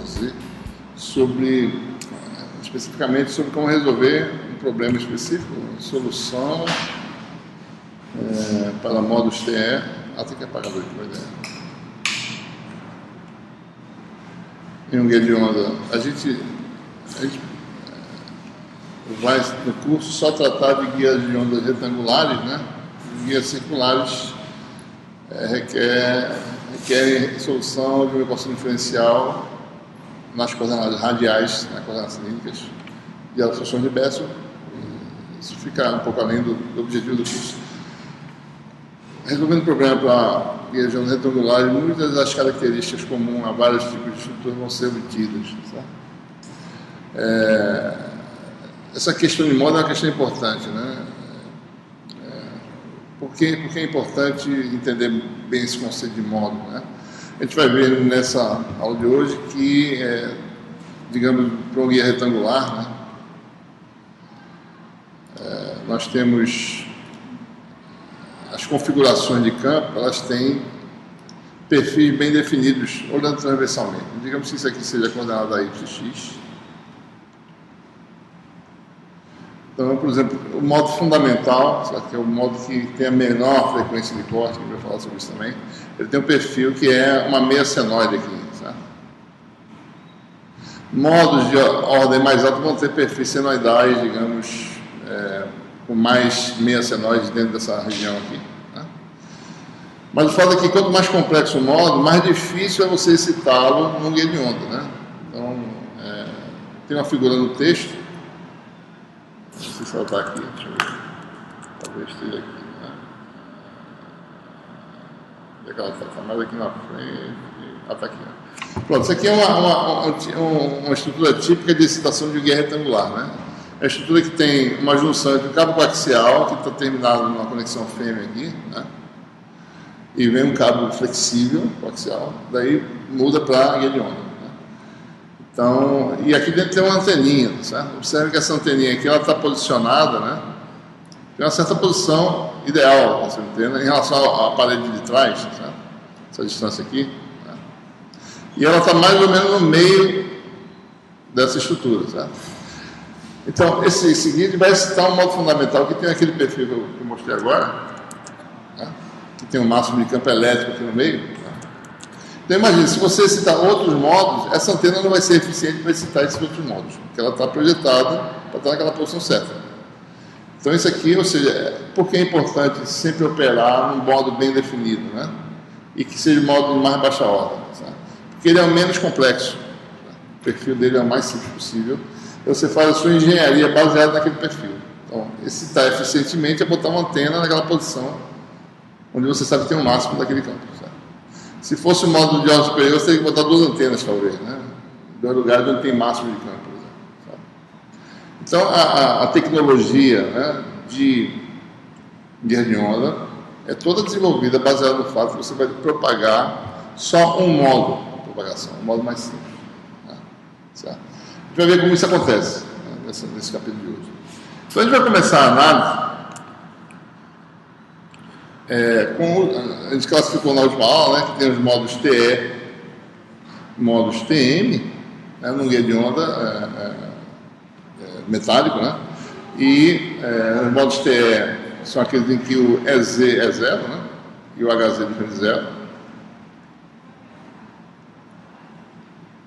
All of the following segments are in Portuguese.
14, especificamente sobre como resolver um problema específico, solução para módulos TE. Tem que apagar aqui, vai dar. Em um guia de onda, a gente vai no curso só tratar de guias de ondas retangulares, né? Guias circulares requerem solução de uma equação diferencial nas coordenadas radiais, nas coordenadas cilíndricas, e as funções de Bessel. Isso fica um pouco além do objetivo do curso. Resolvendo o problema para guias de ondas retangulares, muitas das características comuns a vários tipos de estruturas vão ser obtidas. Essa questão de modo é uma questão importante, né? Por que é importante entender bem esse conceito de modo, né? A gente vai ver nessa aula de hoje que, digamos, para um guia retangular, né, nós temos as configurações de campo, elas têm perfis bem definidos, olhando transversalmente. Digamos que isso aqui seja a coordenada y, x. Então, por exemplo, o modo fundamental, que é o modo que tem a menor frequência de corte, a gente vai falar sobre isso também, ele tem um perfil que é uma meia senoide aqui, certo? Modos de ordem mais alta vão ter perfis senoidais, digamos, com mais meia senoide dentro dessa região aqui, né? Mas o fato é que quanto mais complexo o modo, mais difícil é você citá-lo num guia de onda, né? Então, tem uma figura no texto. Não sei se ela está aqui, deixa eu ver. Talvez esteja aqui, né? Onde é que ela está? Está mais aqui na frente. Está aqui, né? Pronto, isso aqui é uma estrutura típica de excitação de guia retangular, né? É a estrutura que tem uma junção entre o cabo coaxial, que está terminado numa conexão fêmea aqui, né? E vem um cabo flexível coaxial, daí muda para guia de onda. Então, e aqui dentro tem uma anteninha, certo? Observe que essa anteninha aqui, ela está posicionada, né? Tem uma certa posição ideal, você entende, em relação à parede de trás, certo? Essa distância aqui, né? E ela está mais ou menos no meio dessa estrutura, certo? Então, esse seguinte vai citar um modo fundamental que tem aquele perfil que eu mostrei agora, né? Que tem um máximo de campo elétrico aqui no meio, né? Então imagine, se você citar outros modos, essa antena não vai ser eficiente para citar esses outros modos, porque ela está projetada para estar naquela posição certa. Então isso aqui, ou seja, por que é importante sempre operar num modo bem definido, né? E que seja um modo de mais baixa ordem, sabe? Porque ele é o menos complexo, né? O perfil dele é o mais simples possível, e você faz a sua engenharia baseada naquele perfil. Então, excitar eficientemente é botar uma antena naquela posição onde você sabe que tem o máximo daquele campo, sabe? Se fosse o modo de ordem superior, você teria que botar duas antenas, talvez, né? Em dois lugares onde tem máximo de campo, por exemplo, sabe? Então, a tecnologia, né, de guia de onda é toda desenvolvida baseada no fato que você vai propagar só um modo de propagação, um modo mais simples, né? Certo? A gente vai ver como isso acontece, né, nesse capítulo de hoje. Então, a gente vai começar a análise. A gente classificou na última aula, né, que tem os modos TE, modos TM, né, no guia de onda metálico, né, e os modos TE são aqueles em que o EZ é zero, né, e o HZ é diferente de zero,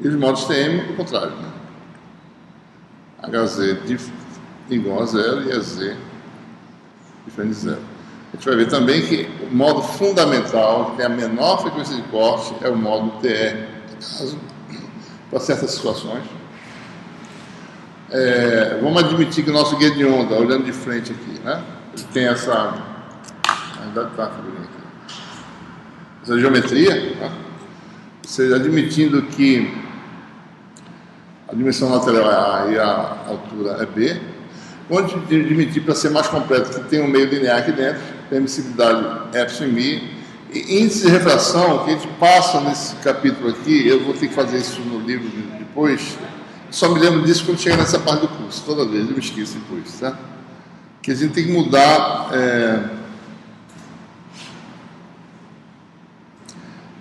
e os modos TM, o contrário, né, HZ igual a zero e EZ diferente de zero. A gente vai ver também que o modo fundamental, que tem a menor frequência de corte, é o modo TE, caso, para certas situações. Vamos admitir que o nosso guia de onda, olhando de frente aqui, né, ele tem essa geometria, né, ou seja, admitindo que a dimensão lateral é A e a altura é B, vamos admitir, para ser mais completo, que tem um meio linear aqui dentro, permissibilidade epsilon mi, e índice de refração, que a gente passa nesse capítulo aqui, eu vou ter que fazer isso no livro depois, só me lembro disso quando chega nessa parte do curso, toda vez, eu me esqueço depois, tá? Que a gente tem que mudar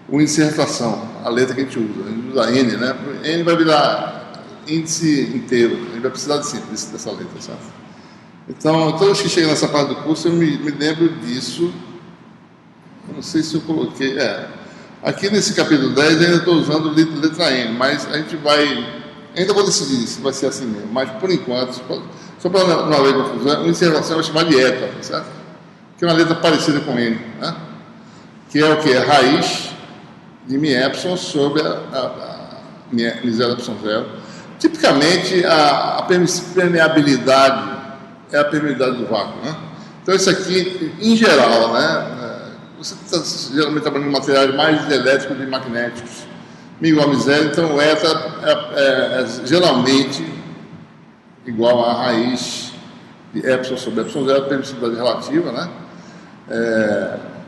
o índice de refração, a letra que a gente usa. A gente virar N, né? N vai virar índice inteiro, ele vai precisar dessa letra, certo? Então, toda vez que chega nessa parte do curso, eu me lembro disso. Eu não sei se eu coloquei. Aqui nesse capítulo 10 eu ainda estou usando letra N, mas a gente vai. Ainda vou decidir se vai ser assim mesmo, mas por enquanto, só para não haver confusão, uma encerração eu vou chamar de eta, certo? Que é uma letra parecida com N, né? Que é o que? A raiz de mi epsilon sobre a mi zero epsilon zero. Tipicamente, a permeabilidade é a permeabilidade do vácuo, né? Então, isso aqui, em geral, né? Você está geralmente trabalhando com materiais mais elétricos e magnéticos, igual a mi zero, então o eta é geralmente igual a raiz de epsilon sobre epsilon zero, permissividade relativa, né?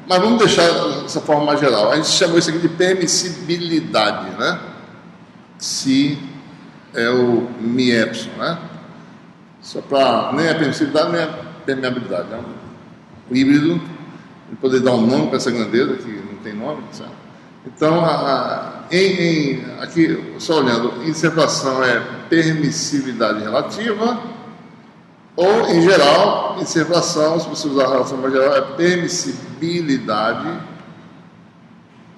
Mas vamos deixar dessa forma mais geral. A gente chamou isso aqui de permissibilidade, né? Se é o mi epsilon, né? Só para nem a permissibilidade nem a permeabilidade, né? O híbrido, ele poder dar um nome para essa grandeza que não tem nome, certo? Então, aqui, só olhando, inservação é permissividade relativa, ou, em geral, inservação, se você usar a relação mais geral, é permissibilidade,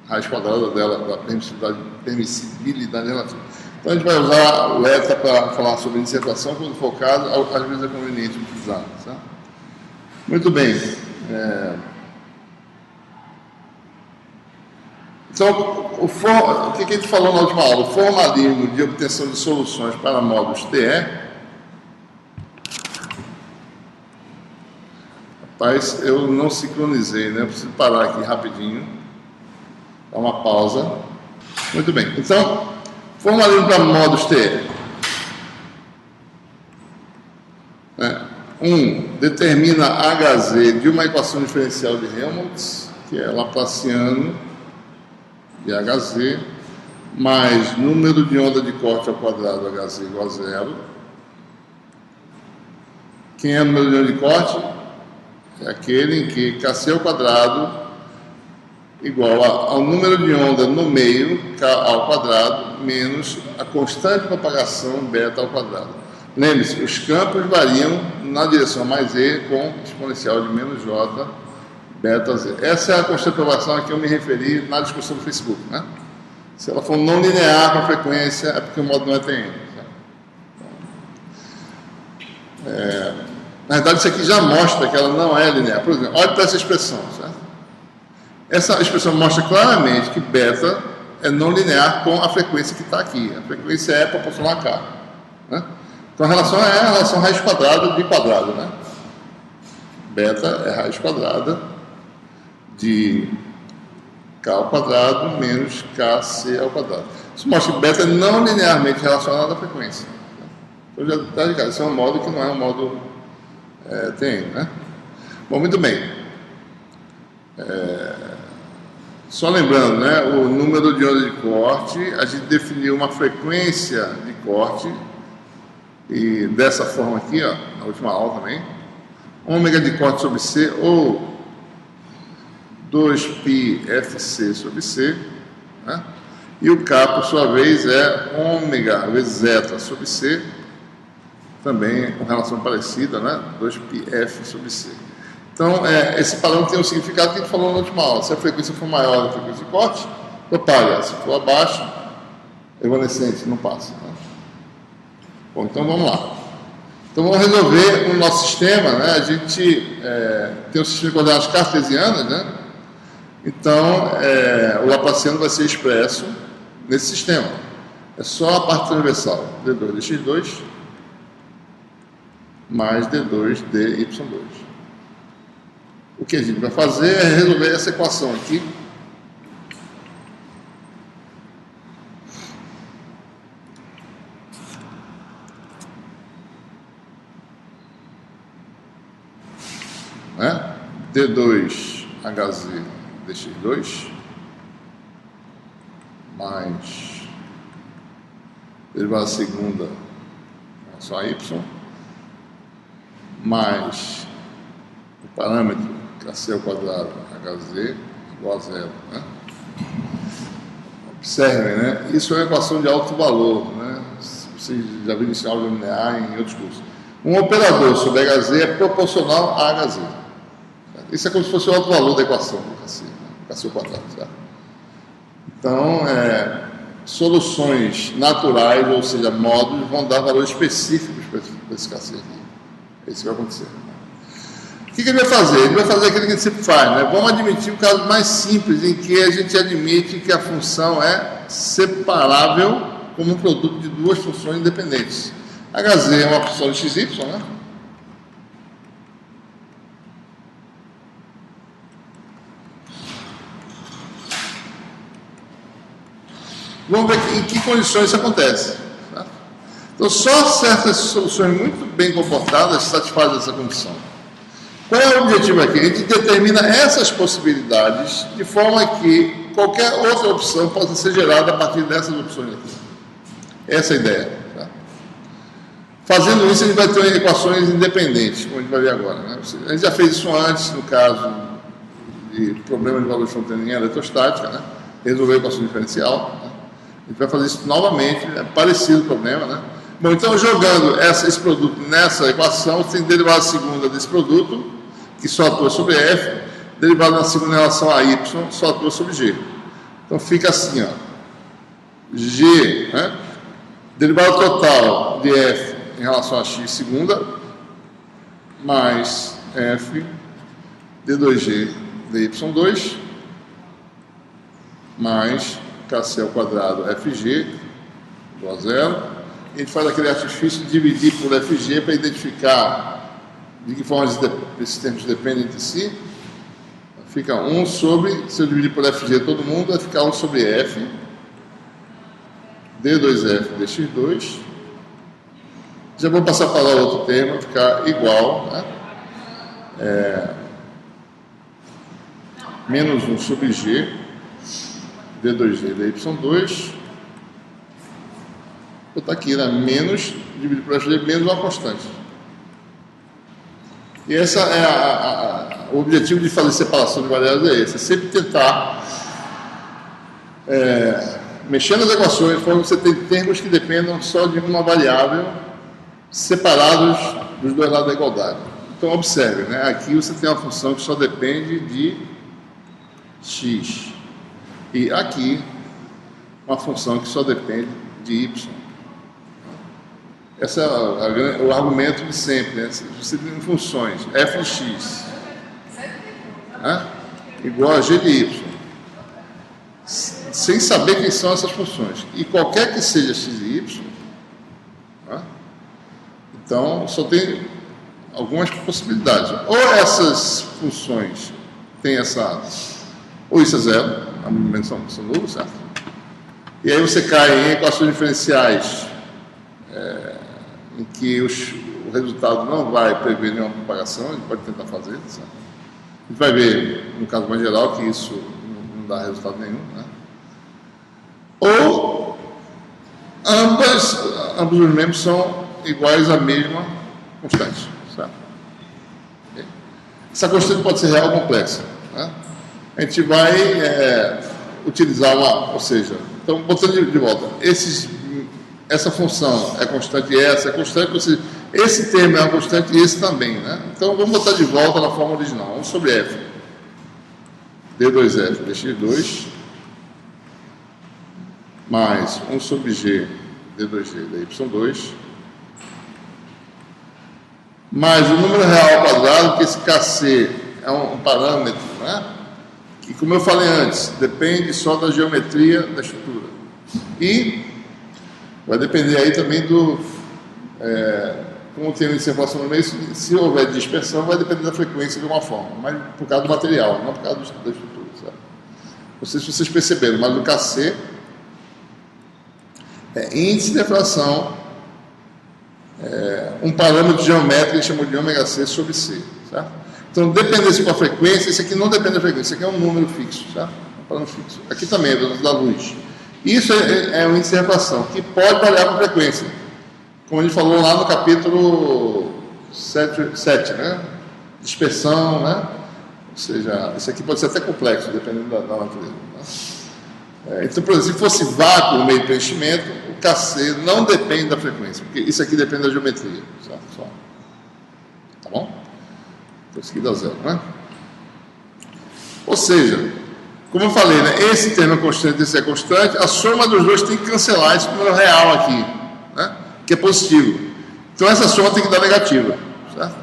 raiz quadrada dela, da permissibilidade relativa. Então, a gente vai usar o eta para falar sobre inservação, quando for o caso, às vezes é conveniente utilizar, certo? Muito bem. Então, o que a gente falou na última aula? O formalismo de obtenção de soluções para módulos TE. Rapaz, eu não sincronizei, né? Eu preciso parar aqui rapidinho. Dar uma pausa. Muito bem. Então, formalismo para módulos TE. Determina Hz de uma equação diferencial de Helmholtz, que é laplaciano de Hz, mais número de onda de corte ao quadrado Hz igual a zero. Quem é o número de onda de corte? É aquele em que Kc ao quadrado igual ao número de onda no meio, K ao quadrado, menos a constante de propagação beta ao quadrado. Lembre-se, os campos variam na direção mais E com exponencial de menos J beta Z. Essa é a constante de propagação a que eu me referi na discussão do Facebook, né? Se ela for não linear com a frequência, é porque o módulo não é TN. Na verdade, isso aqui já mostra que ela não é linear. Por exemplo, olhe para essa expressão, certo? Essa expressão mostra claramente que beta é não linear com a frequência que está aqui. A frequência é proporcional a K, né? Então a relação é a relação raiz quadrada de quadrado, né? Beta é raiz quadrada de K ao quadrado menos Kc ao quadrado. Isso mostra que beta é não linearmente relacionado à frequência. Então já está ligado, esse é um modo que não é um modo TN, né? Bom, muito bem. Só lembrando, né? O número de onda de corte, a gente definiu uma frequência de corte, e dessa forma aqui, ó, na última aula também, ômega de corte sobre C, ou 2πfc sobre C, né? E o K, por sua vez, é ômega vezes zeta sobre C, também com relação parecida, né? 2πf sobre C. Então, esse padrão tem um significado que a gente falou na última aula. Se a frequência for maior da frequência de corte, propaga. Se for abaixo, evanescente, não passa, né? Bom, então vamos lá. Então vamos resolver o nosso sistema, né? A gente tem um sistema de coordenadas cartesianas, né? Então, o laplaciano vai ser expresso nesse sistema. É só a parte transversal, d2 dx2 mais d2 dy2. O que a gente vai fazer é resolver essa equação aqui. d2hz dx2 mais derivada segunda em relação a y mais o parâmetro Kc ao quadrado Hz igual a zero, né? Observem, né? Isso é uma equação de alto valor, né? Vocês já viram isso em álgebra linear em outros cursos. Um operador sobre HZ é proporcional a HZ. Isso é como se fosse o alto valor da equação do KC, né? KC ao quadrado, certo? Então, soluções naturais, ou seja, módulos, vão dar valores específicos para esse KC aqui. É isso que vai acontecer. O que ele vai fazer? Ele vai fazer aquilo que ele sempre faz, né? Vamos admitir o caso mais simples, em que a gente admite que a função é separável como um produto de duas funções independentes. HZ é uma função de XY, né? Vamos ver em que condições isso acontece. Tá? Então, só certas soluções muito bem comportadas satisfazem essa condição. Qual é o objetivo aqui? A gente determina essas possibilidades de forma que qualquer outra opção possa ser gerada a partir dessas opções aqui. Essa é a ideia. Tá? Fazendo isso, a gente vai ter equações independentes, como a gente vai ver agora. Né? A gente já fez isso antes, no caso de problema de valor de fronteira em eletrostática, né? Resolver a equação diferencial. Né? A gente vai fazer isso novamente, é parecido o problema, né? Bom, então, jogando esse produto nessa equação, você tem derivada segunda desse produto, que só atua sobre F, derivada na segunda em relação a Y, só atua sobre G. Então, fica assim, ó. G, né? Derivada total de F em relação a X segunda, mais F D2G dy2, mais KC ao quadrado FG, igual a zero. A gente faz aquele artifício de dividir por FG para identificar de que forma esses termos dependem entre si. Fica 1 sobre, se eu dividir por FG todo mundo, vai ficar 1 sobre F, D2F, dx2. Já vou passar para lá outro termo, vai ficar igual, né? Menos 1 sobre G, D2G, dy2. Vou botar aqui, né? Menos, dividido por FG, menos uma constante. E essa é o objetivo de fazer separação de variáveis é esse. É sempre tentar mexer nas equações, de forma que você tem termos que dependam só de uma variável, separados dos dois lados da igualdade. Então, observe, né? Aqui você tem uma função que só depende de x. E aqui, uma função que só depende de y. Esse é o argumento de sempre, né? Você tem funções f de x, né? Igual a g de y, sem saber quem são essas funções. E qualquer que seja x e y, né? Então só tem algumas possibilidades. Ou essas funções têm ou isso é zero, a momentos são nulos, certo? E aí você cai em equações diferenciais em que o resultado não vai prever nenhuma propagação, a gente pode tentar fazer, certo? A gente vai ver, no caso mais geral, que isso não dá resultado nenhum, né? Ou ambos os membros são iguais à mesma constante, certo? Essa constante pode ser real ou complexa, né? A gente vai utilizar ou seja, então, botando de volta, essa função é constante e essa é constante, ou seja, esse termo é uma constante e esse também, né? Então, vamos botar de volta na forma original, 1 sobre F, D2F, dx2, mais 1 sobre G, D2G, dy2, mais o número real ao quadrado, que esse KC é um parâmetro, né? Que, como eu falei antes, depende só da geometria da estrutura. E vai depender aí também do... como tem uma circulação no meio, se houver dispersão, vai depender da frequência de uma forma, mas por causa do material, não por causa da estrutura, sabe? Não sei se vocês perceberam, mas o KC é índice de refração, um parâmetro geométrico que a gente chamou de ômega C sobre C, certo? Então, dependência com a frequência, esse aqui não depende da frequência, esse aqui é um número fixo, certo? Um parâmetro fixo. Aqui também é da luz. Isso é um índice de refração, que pode variar com frequência, como a gente falou lá no capítulo 7, né? Dispersão, né? Ou seja, isso aqui pode ser até complexo, dependendo da natureza. Né? Então, por exemplo, se fosse vácuo no meio de preenchimento, o KC não depende da frequência, porque isso aqui depende da geometria. Certo? Só. Tá bom? Então, isso aqui dá zero, né? Ou seja, como eu falei, né, esse termo é constante e esse é constante, a soma dos dois tem que cancelar esse número real aqui, né, que é positivo. Então, essa soma tem que dar negativa. Certo?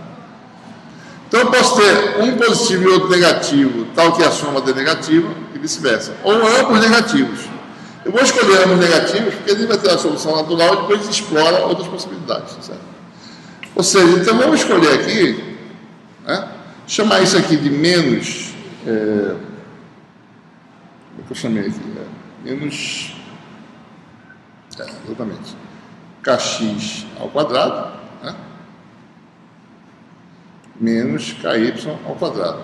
Então, eu posso ter um positivo e outro negativo, tal que a soma dê negativa, e vice-versa. Ou ambos negativos. Eu vou escolher ambos negativos, porque ele vai ter a solução natural e depois explora outras possibilidades. Certo? Ou seja, então vamos escolher aqui, né, chamar isso aqui de menos... o que eu chamei aqui? Menos... exatamente. Kx ao quadrado, né? Menos ky ao quadrado.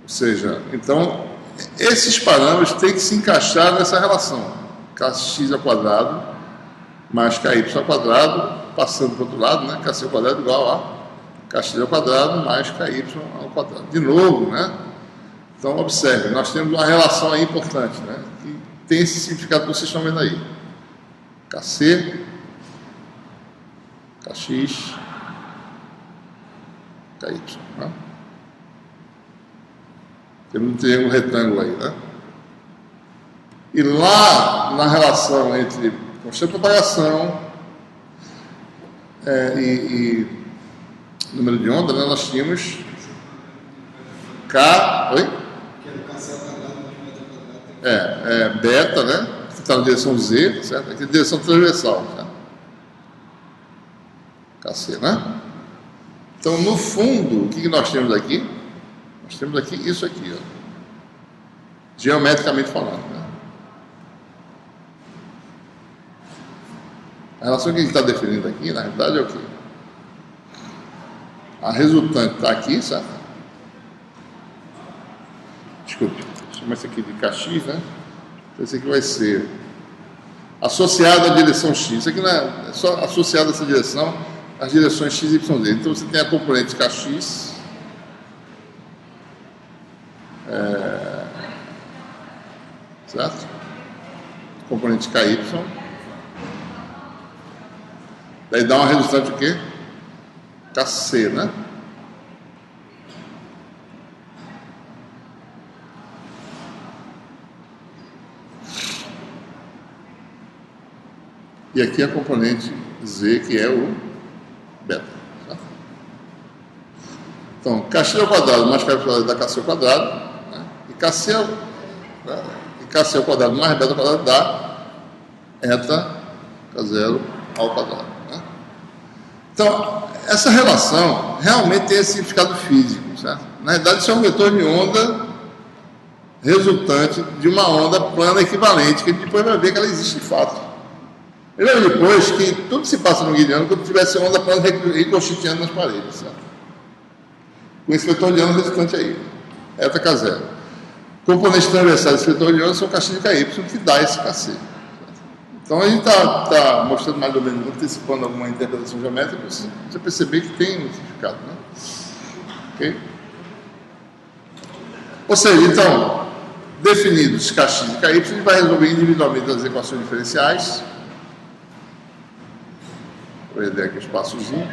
Ou seja, então, esses parâmetros têm que se encaixar nessa relação. Kx ao quadrado mais ky ao quadrado, passando para o outro lado, né? Kc ao quadrado igual a kx ao quadrado mais ky ao quadrado. De novo, né? Então, observe, nós temos uma relação aí importante, né? Que tem esse significado que vocês estão vendo aí. Kc, Kx, Ky. Né? Temos um triângulo retângulo aí, né? E lá na relação entre constante de propagação e número de onda, né, nós tínhamos K. Oi? Beta, né? Que está na direção Z, certo? Aqui é direção transversal, certo? Kc, né? Então, no fundo, o que nós temos aqui? Nós temos aqui isso aqui, ó. Geometricamente falando, né? A relação que ele está definindo aqui, na realidade, é o quê? A resultante está aqui, certo? Desculpe, chama isso aqui de Kx, né? Então, esse aqui vai ser associado à direção x. Isso aqui não é só associado a essa direção às direções x, y, z. Então, você tem a componente Kx, certo? Componente Ky. Daí dá uma resultante o quê? Kc, né? E aqui a componente z, que é o beta. Certo? Então, Kx ao quadrado mais Ky ao quadrado dá Kc ao quadrado, né? E Kc ao quadrado mais beta ao quadrado dá eta K0 ao quadrado. Né? Então, essa relação realmente tem esse significado físico, certo? Na verdade, isso é um vetor de onda resultante de uma onda plana equivalente, que a gente depois vai ver que ela existe de fato. Veja depois que tudo se passa no Guiliano como se tivesse onda plana reconstituindo nas paredes, certo? Com esse vetor de onda resultante aí, eta K0. Componentes transversais desse vetor de onda são Kx de Ky, que dá esse Kc. Certo? Então a gente está mostrando mais ou menos, antecipando alguma interpretação geométrica, para você perceber que tem um significado, né? Ok? Ou seja, então, definidos Kx e Ky, a gente vai resolver individualmente as equações diferenciais. Vou perder aqui o espaçozinho.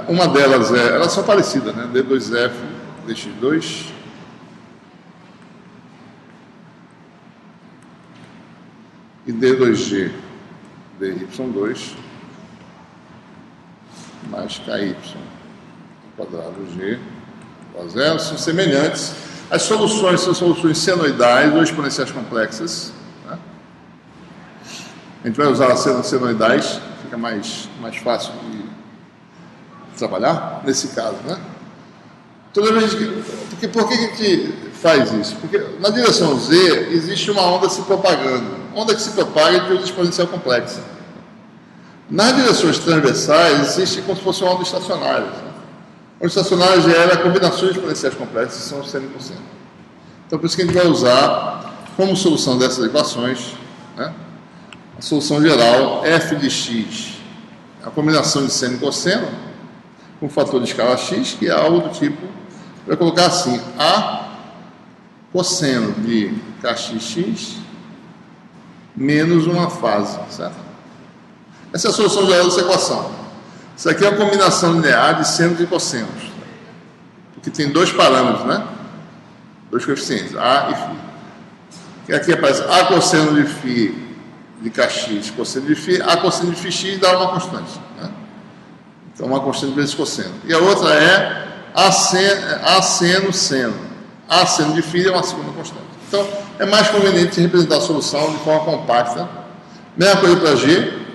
Uma delas elas são parecidas, né? D2F, dx2. E D2G, dy2, mais ky quadrado g igual a zero, são semelhantes. As soluções são soluções senoidais ou exponenciais complexas. Né? A gente vai usar as senoidais, fica mais fácil de trabalhar nesse caso, né? Toda vez que, por que a gente faz isso? Porque na direção z existe uma onda se propagando. Onda que se propaga de onda exponencial complexa. Nas direções transversais existe como se fosse uma onda estacionária. Né? Onda estacionária gera combinações exponenciais complexas, que são seno e cosseno. Então, por isso que a gente vai usar como solução dessas equações, né, a solução geral f de x, a combinação de seno e cosseno, com fator de escala x, que é algo do tipo Vai colocar assim, A cosseno de kx menos uma fase, certo? Essa é a solução geral dessa equação. Isso aqui é a combinação linear de senos e cossenos, porque tem dois parâmetros, né? Dois coeficientes, A e φ. E aqui aparece A cosseno de φ de kx, cosseno de φ, A cosseno de φx dá uma constante, né? Então, uma constante vezes cosseno. E a outra é A seno seno. A seno de φ é uma segunda constante. Então, é mais conveniente representar a solução de forma compacta. Mesma coisa para G.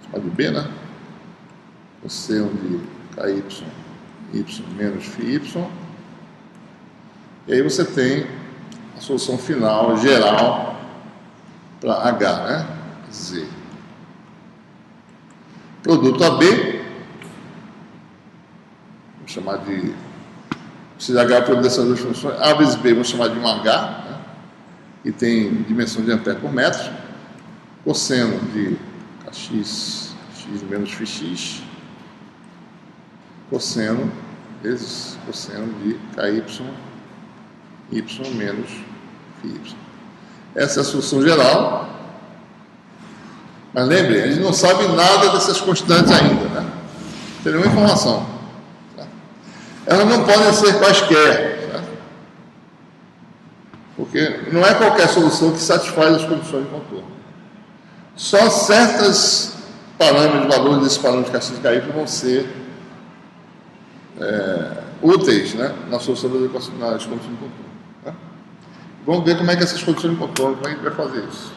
Chamado de B, né? Cosseno de ky, y menos φy. E aí você tem a solução final, geral, para H, né? Z. Produto AB. Vamos chamar de... Se H é produto dessas duas funções, A vezes B, vamos chamar de um H, né? E tem dimensão de ampere por metro. Cosseno de kx, x menos φx. Cosseno vezes cosseno de ky, y menos φy. Essa é a solução geral. Mas lembre, a gente não sabe nada dessas constantes ainda, né? Não tem nenhuma informação. Tá? Elas não podem ser quaisquer, tá? Porque não é qualquer solução que satisfaz as condições de contorno. Só certos parâmetros, valores desses parâmetros de kx vão ser úteis, né, na solução das condições de contorno. Tá? Vamos ver como é que essas condições de contorno, como é que a gente vai fazer isso.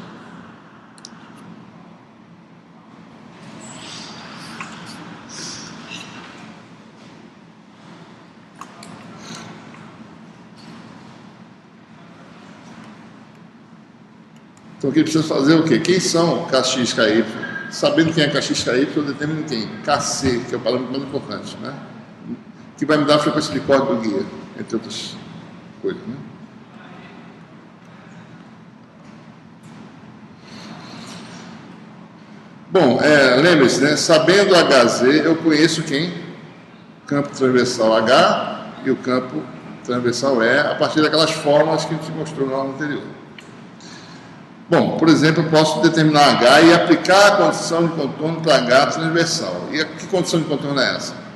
Então aqui precisa fazer o quê? Quem são kx, ky? Sabendo quem é kx, ky, eu determino quem? Kc, que é o parâmetro mais importante, né? Que vai me dar a frequência de corte do guia, entre outras coisas, né? Bom, lembre-se, né? Sabendo Hz, eu conheço quem? Campo transversal H e o campo transversal E, a partir daquelas fórmulas que a gente mostrou no ano anterior. Bom, por exemplo, eu posso determinar H e aplicar a condição de contorno para H transversal. E que condição de contorno é essa?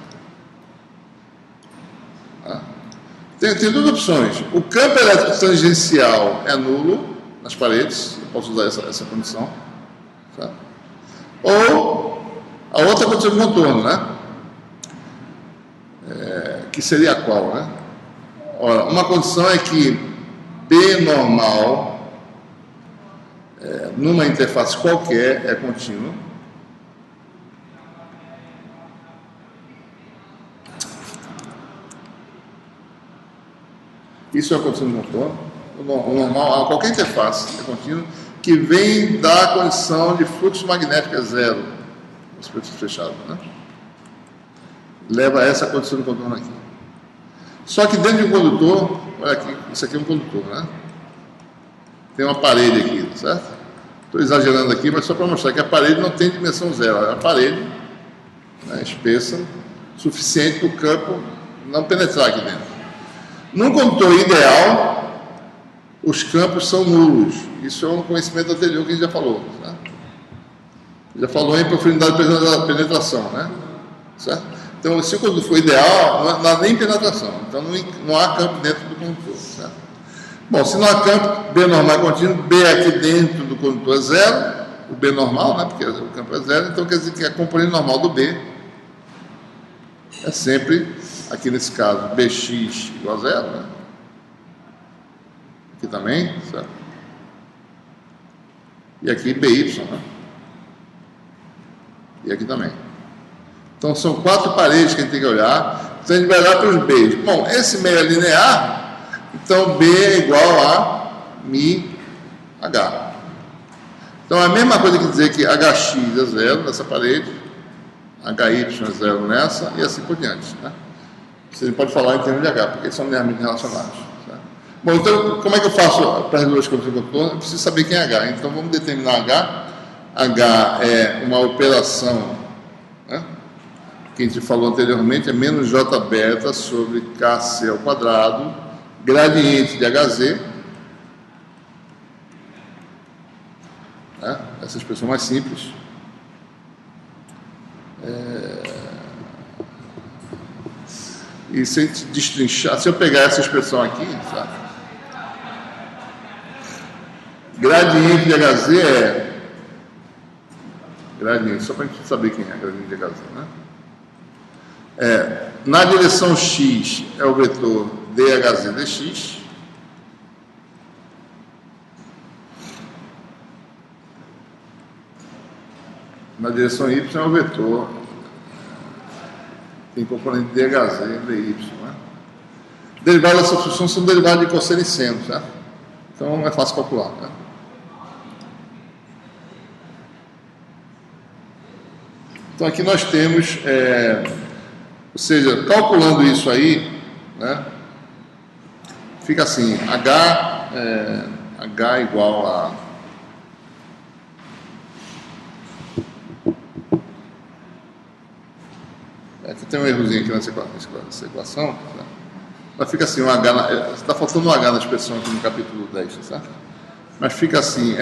Tem duas opções. O campo elétrico tangencial é nulo nas paredes, eu posso usar essa condição. Tá? Ou a outra condição de contorno, né? Que seria a qual, né? Ora, uma condição é que B normal numa interface qualquer é contínuo. Isso é a condição de contorno. O normal, qualquer interface é contínuo, que vem da condição de fluxo magnético zero, os fluxos fechados, né? Leva a essa condição de contorno aqui. Só que dentro de um condutor, olha aqui, isso aqui é um condutor, né? Tem uma parede aqui, certo? Estou exagerando aqui, mas só para mostrar que a parede não tem dimensão zero. É uma parede, né, espessa, suficiente para o campo não penetrar aqui dentro. Num condutor ideal, os campos são nulos. Isso é um conhecimento anterior que a gente já falou, certo? Já falou em profundidade de penetração, né? Certo? Então, se o condutor for ideal, não há nem penetração. Então, não há campo dentro do condutor, certo? Bom, se não há campo, B normal é contínuo, B aqui dentro do condutor é zero, o B normal, né? Porque o campo é zero, então quer dizer que a componente normal do B é sempre, aqui nesse caso, Bx igual a zero, né? Aqui também, certo? E aqui By, né? E aqui também. Então são 4 paredes que a gente tem que olhar. Então a gente vai olhar para os B's. Bom, esse meio é linear, então B é igual a μh. Então é a mesma coisa que dizer que Hx é zero nessa parede, Hy é zero nessa e assim por diante, né? Você pode falar em termos de H, porque eles são linearmente relacionados. Certo? Bom, então como é que eu faço para resolver as condições de contorno? Eu preciso saber quem é H. Então vamos determinar H. H é uma operação, né, que a gente falou anteriormente, é menos J beta sobre KC ao quadrado, gradiente de HZ, né? Essa expressão mais simples. E se a gente destrinchar, se eu pegar essa expressão aqui, sabe? Gradiente de HZ é gradiente, só para a gente saber quem é gradiente de HZ, né? Na direção x é o vetor DHZ dx. Na direção y é o vetor, tem componente DHZ e DY, né? Derivadas dessa função são derivadas de cosseno e seno, certo? Então é fácil calcular, né? Então aqui nós temos, ou seja, calculando isso aí, né? Fica assim, H igual a aqui tem um errozinho aqui nessa equação, né? Mas fica assim, está faltando um H na expressão aqui no capítulo 10, certo? Mas fica assim,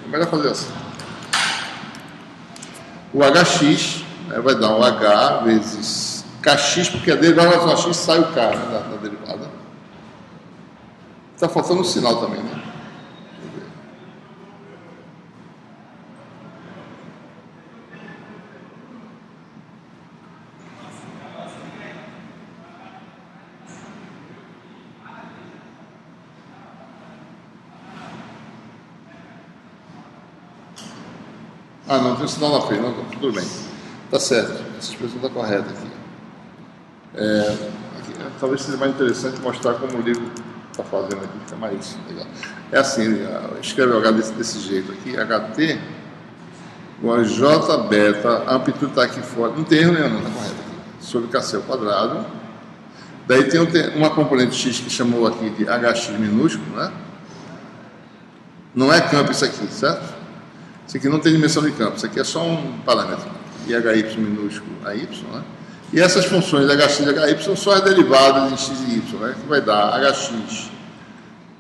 melhor fazer assim. O HX, né, vai dar um H vezes KX, porque a derivada do X sai o K, né, da derivada. Está faltando um sinal também, né? Ah, não, tem um sinal na frente, não, tudo bem. Tá certo, essa expressão está correta aqui. Talvez seja mais interessante mostrar como o livro está fazendo aqui, fica mais legal. É assim, escreve o H desse jeito aqui, HT igual a J beta, a amplitude está aqui fora, não tem erro nenhum, não, está correto aqui, sobre KC ao quadrado. Daí tem uma componente X que chamou aqui de HX minúsculo, né? Não é campo isso aqui, certo? Isso aqui não tem dimensão de campo, isso aqui é só um parâmetro. E HY minúsculo a Y, né? E essas funções HX e HY são as derivadas em X e Y, né? Que vai dar HX.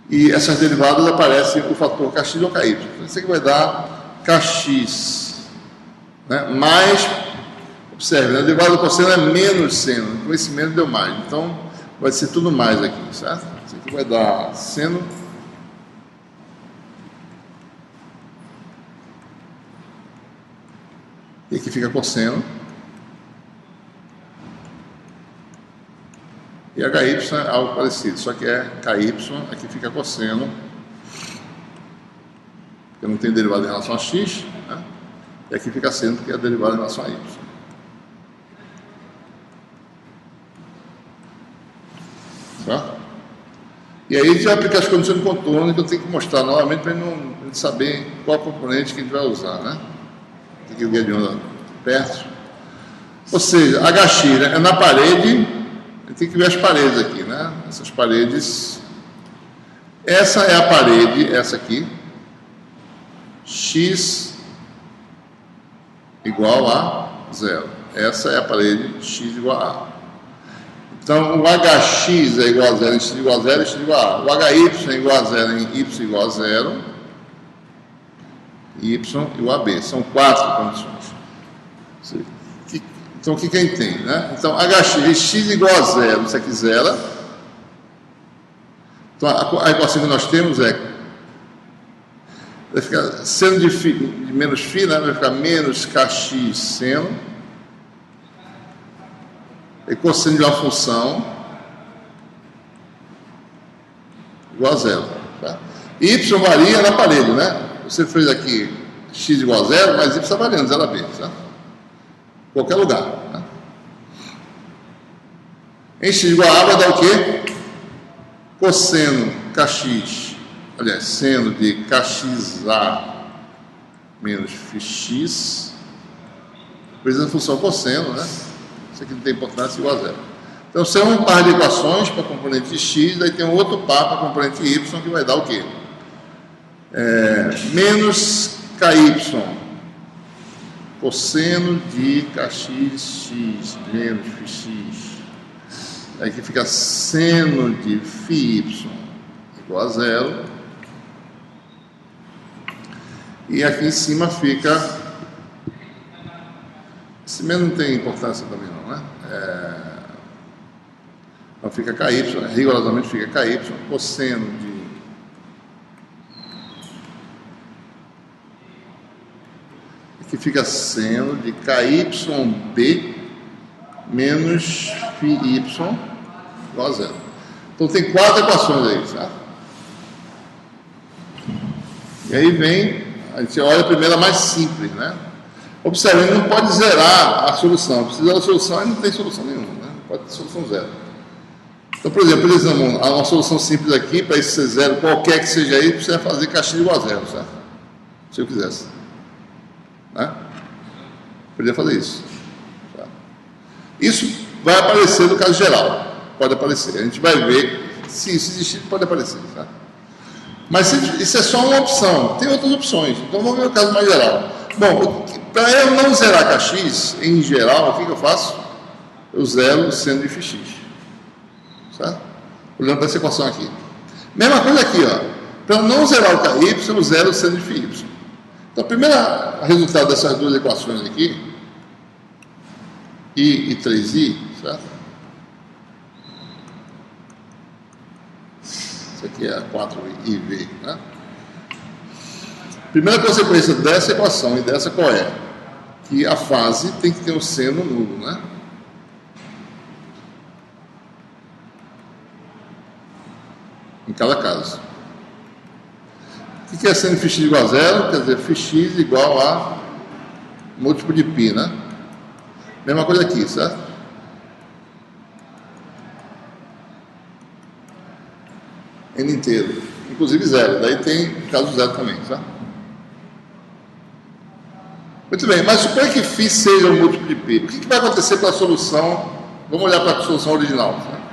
E essas derivadas aparecem o fator KX ou KY. Então, isso aqui vai dar KX, né? Mais, observe, a derivada do cosseno é menos seno. Com esse menos deu mais. Então, vai ser tudo mais aqui, certo? Isso aqui vai dar seno. E aqui fica cosseno. E HY é algo parecido, só que é KY, aqui fica cosseno. Porque não tem derivada em relação a X, né? E aqui fica seno, porque é derivada em relação a Y. Tá? E aí a gente vai aplicar as condições de contorno, que eu tenho que mostrar novamente para a gente saber qual componente que a gente vai usar, né? Aqui o guia de onda perto. Ou seja, HX, né, é na parede, a gente tem que ver as paredes aqui, né? Essas paredes. Essa é a parede, essa aqui. X igual a 0. Essa é a parede X igual a A. Então, o HX é igual a 0 em X igual a 0 e X igual a A. O HY é igual a 0 em Y igual a 0. Y igual a B. São 4 condições. Então, o que a gente tem, né? Então, HX, X igual a 0, isso aqui zera. Então, a equação que nós temos vai ficar seno de menos φ, né? Vai ficar menos KX seno. E cosseno de uma função igual a 0. Tá? Y varia na parede, né? Você fez aqui x igual a 0, mas y está variando, 0 a b, certo? Qualquer lugar. Né? Em x igual a A vai dar o quê? Cosseno kx, aliás, seno de kxa menos φx, vezes a função cosseno, né? Isso aqui não tem importância, igual a 0. Então, você é um par de equações para a componente de x, daí tem um outro par para a componente y, que vai dar o quê? Menos ky cosseno de kx menos φx. Aqui fica seno de φy igual a 0. E aqui em cima fica... Esse menos não tem importância também não, né? Então fica ky, rigorosamente fica ky, cosseno de... Aqui fica seno de kyb menos φy igual a 0. Então tem 4 equações aí, certo? E aí vem, a gente olha a primeira mais simples, né? Observe, ele não pode zerar a solução. Precisa da solução e não tem solução nenhuma, né? Pode ter solução zero. Então, por exemplo, eles dão uma solução simples aqui, para isso ser zero, qualquer que seja aí, precisa fazer caixinha igual a 0, certo? Se eu quisesse. Né? Poderia fazer isso. Certo? Isso vai aparecer no caso geral. Pode aparecer. A gente vai ver se isso existir, pode aparecer. Certo? Mas isso é só uma opção. Tem outras opções. Então vamos ver o caso mais geral. Bom, para eu não zerar kx, em geral, o que eu faço? Eu zero seno de φx. Certo? Olhando para essa equação aqui. Mesma coisa aqui, ó. Para eu não zerar o ky, eu zero seno de φy. Então, o primeiro resultado dessas duas equações aqui, I e 3i, certo? Isso aqui é 4iv, né? Primeira consequência dessa equação e dessa qual é? Que a fase tem que ter um seno nulo, né? Em cada caso. O que é seno φx igual a 0? Quer dizer, φx igual a múltiplo de π, né? Mesma coisa aqui, certo? N inteiro. Inclusive 0. Daí tem o caso 0 também, certo? Muito bem, mas suponha que φ seja um múltiplo de π. O que vai acontecer com a solução? Vamos olhar para a solução original, certo?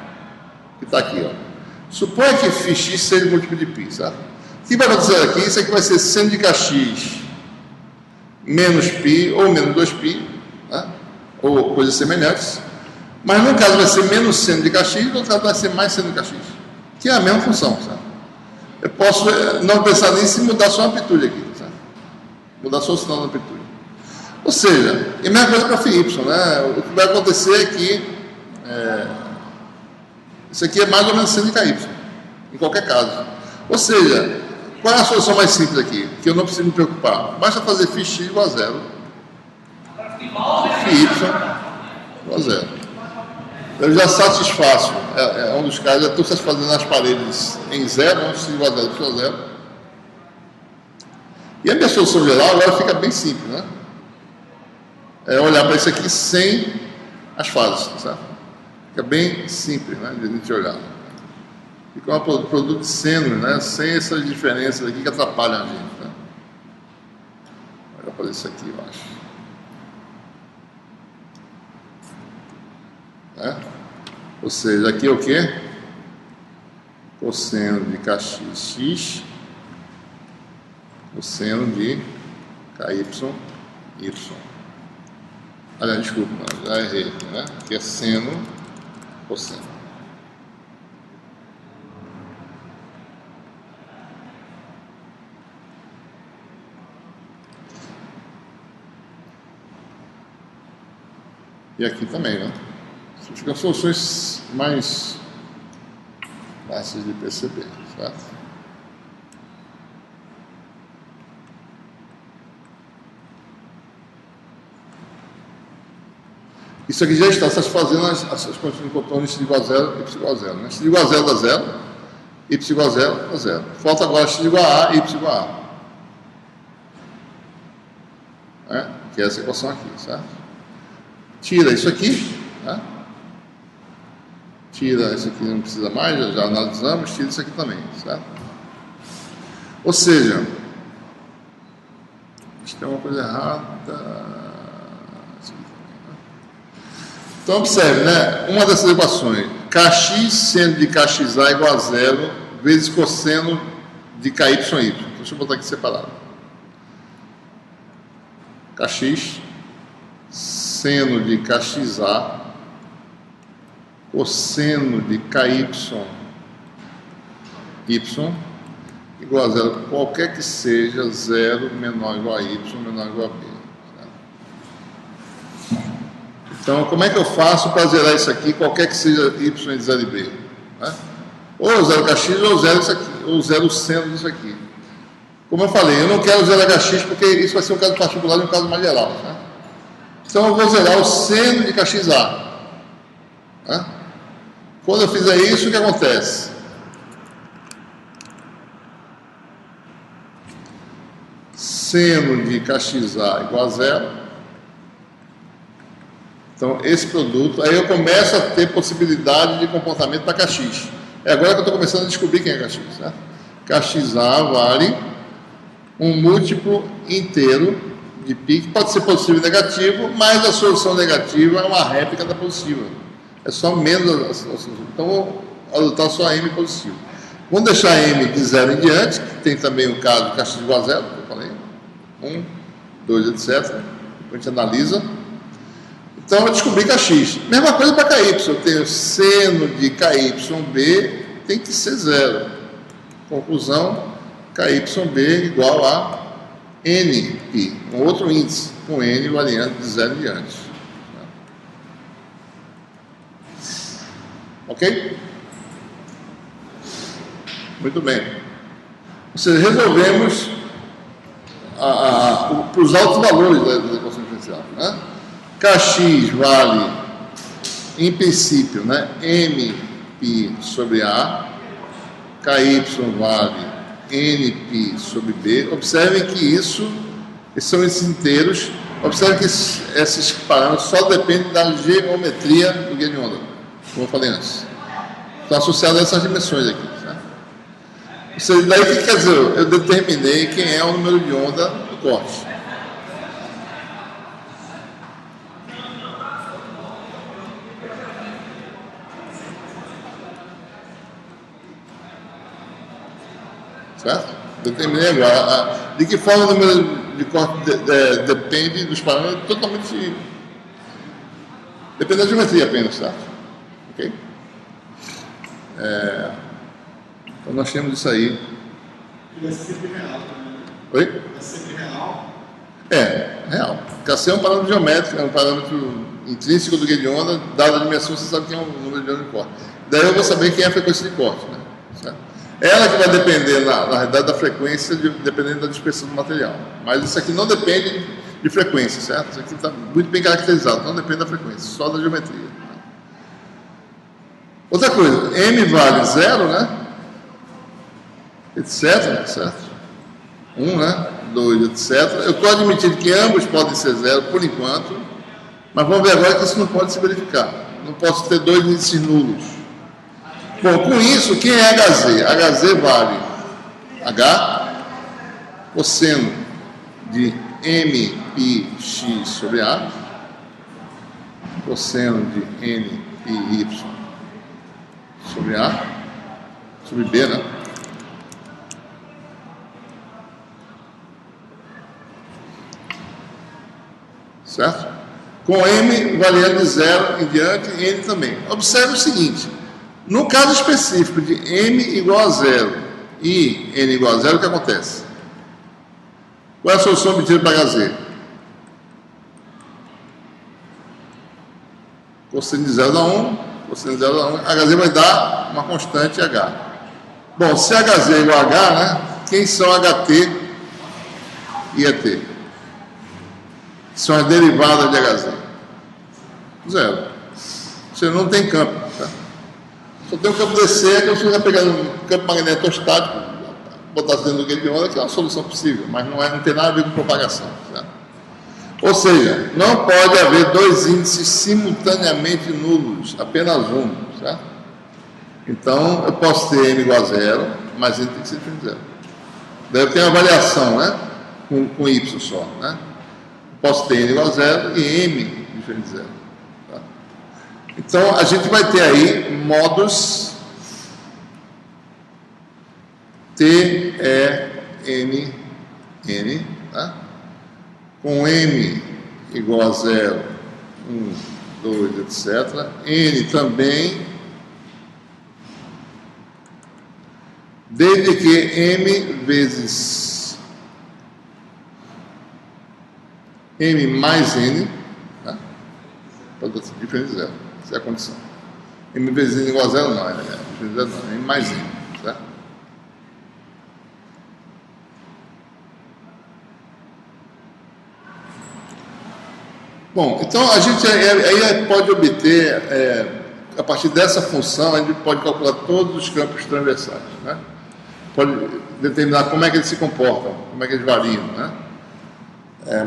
Que está aqui, ó. Suponha que φx seja um múltiplo de π, certo? O que vai acontecer aqui? Isso aqui vai ser seno de kx menos π ou menos 2π, né? Ou coisas semelhantes. Mas no caso vai ser menos seno de kx, no outro caso vai ser mais seno de kx, que é a mesma função, certo? Eu posso não pensar nem se mudar só a amplitude aqui, certo? Mudar só o sinal da amplitude. Ou seja, é a mesma coisa para φy, né? O que vai acontecer é que isso aqui é mais ou menos seno de ky, em qualquer caso. Ou seja, qual é a solução mais simples aqui? Que eu não preciso me preocupar. Basta fazer φx igual a 0. φy igual a 0. Eu já satisfaço. É um dos casos, eu estou satisfazendo as paredes em 0, φx igual a 0, φx igual a 0. E a minha solução geral agora fica bem simples, né? É olhar para isso aqui sem as fases, certo? Fica bem simples, né, de a gente olhar. Fica um produto de seno, né, sem essas diferenças aqui que atrapalham a gente. Né? Olha para isso aqui, eu acho. Né? Ou seja, aqui é o quê? Cosseno de kx, cosseno de ky, y. Aliás, desculpa, já errei, né? Que é seno, cosseno. E aqui também, né? Ficam soluções mais fáceis de perceber, certo? Isso aqui já está satisfazendo as condições de contorno x igual a 0 e y igual a 0. Né? X igual a 0 dá 0, y igual a 0 dá 0. Falta agora x igual a y igual a a. Né? Que é essa equação aqui, certo? Tira isso aqui, né? Tira isso aqui, não precisa mais, já analisamos, tira isso aqui também, certo? Ou seja, acho que tem uma coisa errada. Então, observe, né? Uma dessas equações, kx seno de kxa igual a 0 vezes cosseno de ky. Deixa eu botar aqui separado. Kx seno de kxa, cosseno de ky, y, igual a zero, qualquer que seja 0 menor ou igual a y, menor ou igual a b. Então, como é que eu faço para zerar isso aqui, qualquer que seja y de 0 e b? Né? Ou 0 kx ou 0 isso aqui, ou 0 seno disso aqui. Como eu falei, eu não quero zerar kx porque isso vai ser um caso particular e um caso mais geral. Né? Então, eu vou zerar o seno de kxa. Né? Quando eu fizer isso, o que acontece? Seno de kxa igual a 0. Então, esse produto, aí eu começo a ter possibilidade de comportamento para kx. É agora que eu estou começando a descobrir quem é kx. Né? kxa vale um múltiplo inteiro de π, que pode ser positivo e negativo, mas a solução negativa é uma réplica da positiva. É só menos a solução. Então, vou adotar só m positivo. Vamos deixar m de 0 em diante, que tem também o caso de kx igual a 0, que eu falei. 1, 2, etc. Depois a gente analisa. Então, eu descobri kx. Mesma coisa para ky. Eu tenho seno de kyb tem que ser 0. Conclusão, kyb igual a nπ, um outro índice, com n variando de 0 em diante. Ok? Muito bem. Ou seja, resolvemos os altos valores da equação diferencial. Né? Kx vale, em princípio, né, mπ sobre A, ky vale nπ sobre B. Observem que esses são esses inteiros. Observem que esses parâmetros só dependem da geometria do guia de onda, como eu falei antes. Estão associados a essas dimensões aqui. Né? Ou seja, daí o que quer dizer? Eu determinei quem é o número de onda do corte. Certo? Determinei agora. De que forma o número de corte depende dos parâmetros totalmente. Depende da geometria apenas, certo? Ok? Então nós temos isso aí. E é sempre real também. Oi? É sempre real. Real. Kc é um parâmetro geométrico, é um parâmetro intrínseco do guia de onda, dada a dimensão, você sabe quem é o número de onda de corte. Daí eu vou saber quem é a frequência de corte, né? Certo? Ela que vai depender, na realidade, da frequência, dependendo da dispersão do material. Mas isso aqui não depende de frequência, certo? Isso aqui está muito bem caracterizado, não depende da frequência, só da geometria. Né? Outra coisa, m vale 0, né? Etc, certo? 1, né? 2, etc. Eu estou admitindo que ambos podem ser 0 por enquanto, mas vamos ver agora que isso não pode se verificar. Não posso ter dois índices nulos. Bom, com isso, quem é Hz? Hz vale H, cosseno de mπx sobre A, cosseno de nπy sobre A, sobre B, né? Certo? Com m variando de 0 em diante, n também. Observe o seguinte. No caso específico de m igual a 0 e n igual a 0, o que acontece? Qual é a solução obtida para Hz? Cosseno de 0 dá 1, cosseno de 0 dá 1, Hz vai dar uma constante H. Bom, se Hz é igual a H, né, quem são HT e ET? São as derivadas de Hz. 0. Você não tem campo. Tá? Só tem o campo DC, que você vai pegar um campo magnetostático, botar dentro do guia de onda, que é uma solução possível, mas não tem nada a ver com propagação. Certo? Ou seja, não pode haver dois índices simultaneamente nulos, apenas um. Certo? Então, eu posso ter m igual a 0, mas ele tem que ser diferente de 0. Daí eu tenho a variação, né? Com y só. Né? Posso ter n igual a 0 e m diferente de 0. Tá? Então, a gente vai ter aí modos T, E, N, N, tá? Com m igual a 0, 1, 2, etc. N também, desde que M vezes M mais N, tá? Pode ser diferente de 0, essa é a condição. M vezes N igual a 0 não, diferente de 0 não, M mais N, tá? Bom, então a gente aí pode obter, a partir dessa função, a gente pode calcular todos os campos transversais, né? Pode determinar como é que eles se comportam, como é que eles variam, né?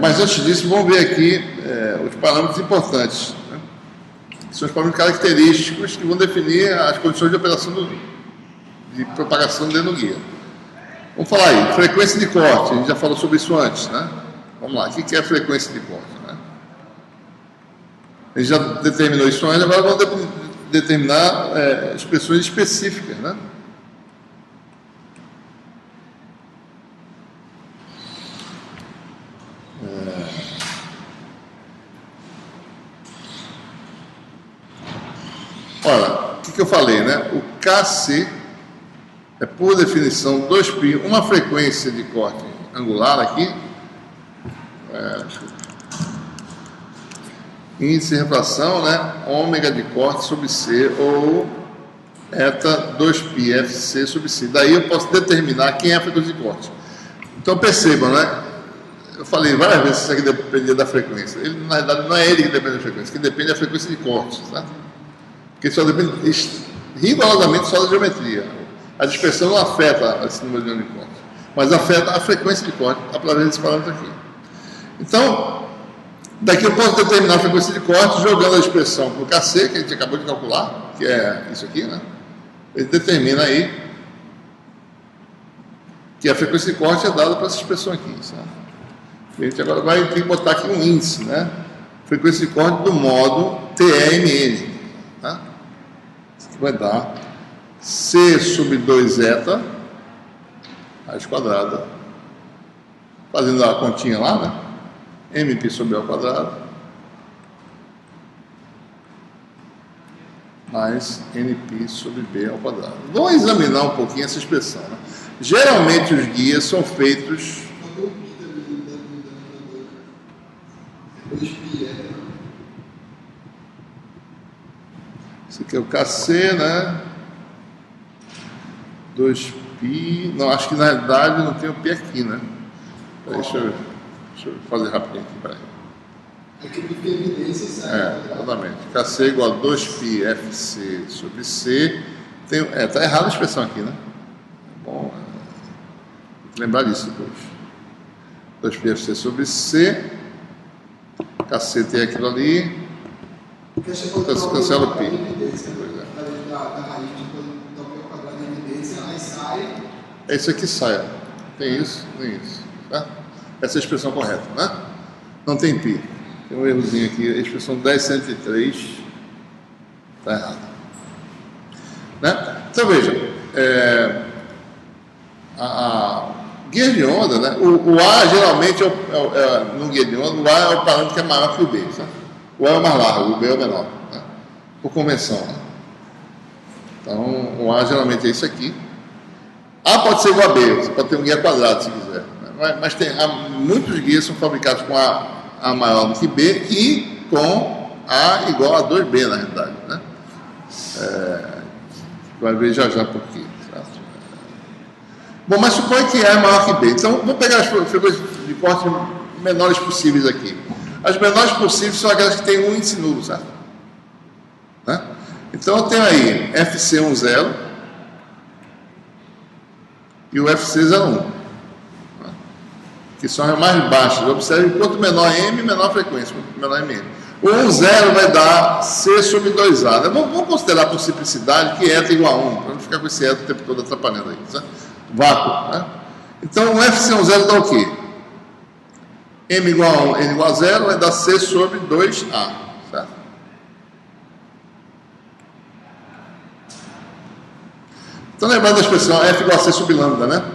Mas antes disso, vamos ver aqui os parâmetros importantes, né? São os parâmetros característicos que vão definir as condições de operação de propagação dentro do guia. Vamos falar aí, frequência de corte, a gente já falou sobre isso antes, né? Vamos lá, o que é a frequência de corte, né? A gente já determinou isso antes, agora vamos determinar expressões específicas, né? Olha, o que eu falei, né? O KC é, por definição, 2π, uma frequência de corte angular aqui, índice de refração, né? Ômega de corte sobre C, ou eta 2π FC sobre C. Daí eu posso determinar quem é a frequência de corte. Então percebam, né? Eu falei várias vezes que isso aqui dependia da frequência. Ele, na verdade, não é ele que depende da frequência, quem depende é a frequência de corte, tá? Porque só depende rigorosamente só da geometria. A dispersão não afeta esse número de corte, mas afeta a frequência de corte através desse parâmetro aqui. Então, daqui eu posso determinar a frequência de corte jogando a expressão para o KC, que a gente acabou de calcular, que é isso aqui, né? Ele determina aí que a frequência de corte é dada para essa expressão aqui, sabe? E a gente agora vai ter que botar aqui um índice, né? Frequência de corte do modo TEMN, tá? Isso vai dar C sobre 2 eta raiz quadrada, fazendo a continha lá, né? MP sobre A ao quadrado mais NP sobre B ao quadrado. Vamos examinar um pouquinho essa expressão, né? Geralmente os guias são feitos... Esse aqui é o KC, né? 2π... Não, acho que na verdade não tem o P aqui, né? Deixa eu fazer rapidinho aqui, peraí. Aqui tem evidência, certo? Exatamente. KC igual a 2π FC sobre C. Tá errada a expressão aqui, né? Bom, tem que lembrar disso depois. 2π FC sobre C. KC tem aquilo ali. Cancela o P. Da raiz de P quadrado da evidência, aí sai. Esse aqui sai. Tem isso, tá? Essa é a expressão correta, né? Não tem π. Tem um errozinho aqui, a expressão 10/103 está errada, né? Então veja, a guia de onda, né? O A geralmente no guia de onda, o A é o parâmetro que é maior que o B, sabe? O A é o mais largo, o B é o menor, né? Por convenção, né? Então o A geralmente é isso aqui. A pode ser igual a B, você pode ter um guia quadrado se quiser, né? Mas muitos guias são fabricados com A maior do que B e com A igual a 2B, na realidade, né? Vai ver já por quê. Certo? Bom, mas supõe que A é maior que B. Então, vamos pegar as frequências de corte menores possíveis aqui. As menores possíveis são aquelas que têm um índice nulo, certo? Né? Então, eu tenho aí FC10 e o FC01. Que são as mais baixas. Observe que quanto menor M, menor a frequência, quanto menor MN. O 1,0 vai dar C sobre 2A. Né? Vamos considerar por simplicidade que eta igual a 1, para não ficar com esse eta o tempo todo atrapalhando aí. Certo? Vácuo. Né? Então, o FC10 dá o quê? M igual a 1, N igual a 0, vai dar C sobre 2A. Certo? Então, lembrando da expressão F igual a C sobre lambda, né?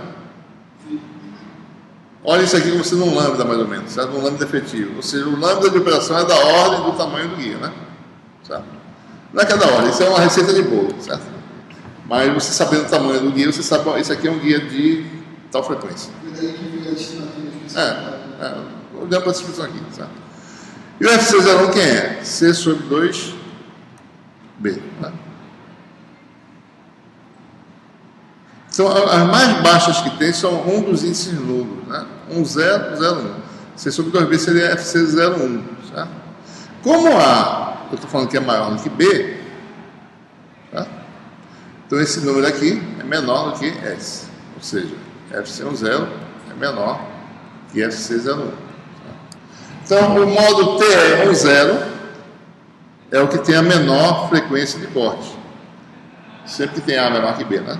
Olha isso aqui como sendo um lambda, mais ou menos, certo? Um lambda efetivo. Ou seja, o lambda de operação é da ordem do tamanho do guia, né? Certo? Não é que é da ordem, isso é uma receita de bolo, certo? Mas você sabendo o tamanho do guia, você sabe que isso aqui é um guia de tal frequência. E daí que vem a estimativa especial. Olhando para a descrição aqui, certo? E o FC01 quem é? C sobre 2B, né? Então, as mais baixas que tem são um dos índices nulos, né? 0, 1. C sobre 2B seria FC01, certo? Como A, eu estou falando que é maior do que B, tá? Então esse número aqui é menor do que S, ou seja, FC10 é menor que FC01. Tá? Então o modo TE10 é o que tem a menor frequência de corte, sempre que tem A menor que B, né?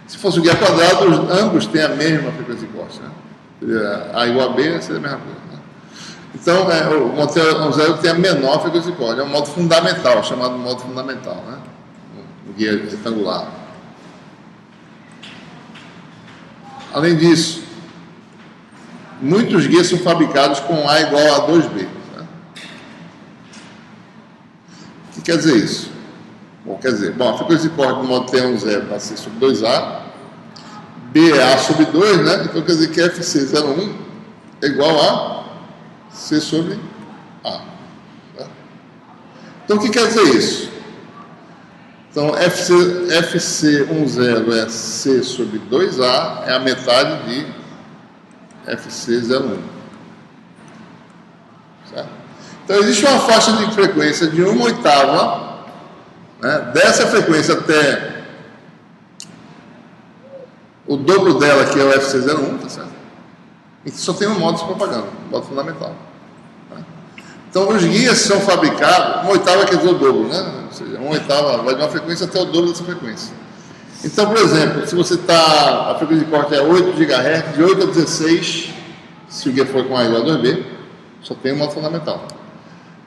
Se fosse o guia quadrado, ambos têm a mesma frequência de corte, né? A igual a B seria a mesma coisa, né? Então, o modo TE10 tem a menor frequência de corte, é um modo fundamental, chamado modo fundamental, né? O guia retangular. Além disso, muitos guias são fabricados com A igual a 2B. Né? O que quer dizer isso? Bom, a frequência de corte do modo TE10 vai ser sobre 2A, B é A sobre 2, né? Então quer dizer que FC01 é igual a C sobre A. Tá? Então o que quer dizer isso? Então FC10 é C sobre 2A, é a metade de FC01. Certo? Então existe uma faixa de frequência de 1/8, né, dessa frequência até o dobro dela, que é o FC01, tá certo? E que só tem um modo de propaganda, um modo fundamental. Né? Então os guias são fabricados, 1/8 quer dizer o dobro, né? Ou seja, 1/8 vai de uma frequência até o dobro dessa frequência. Então, por exemplo, se você está, a frequência de corte é 8 GHz, de 8 a 16, se o guia for com A igual a 2B, só tem um modo fundamental.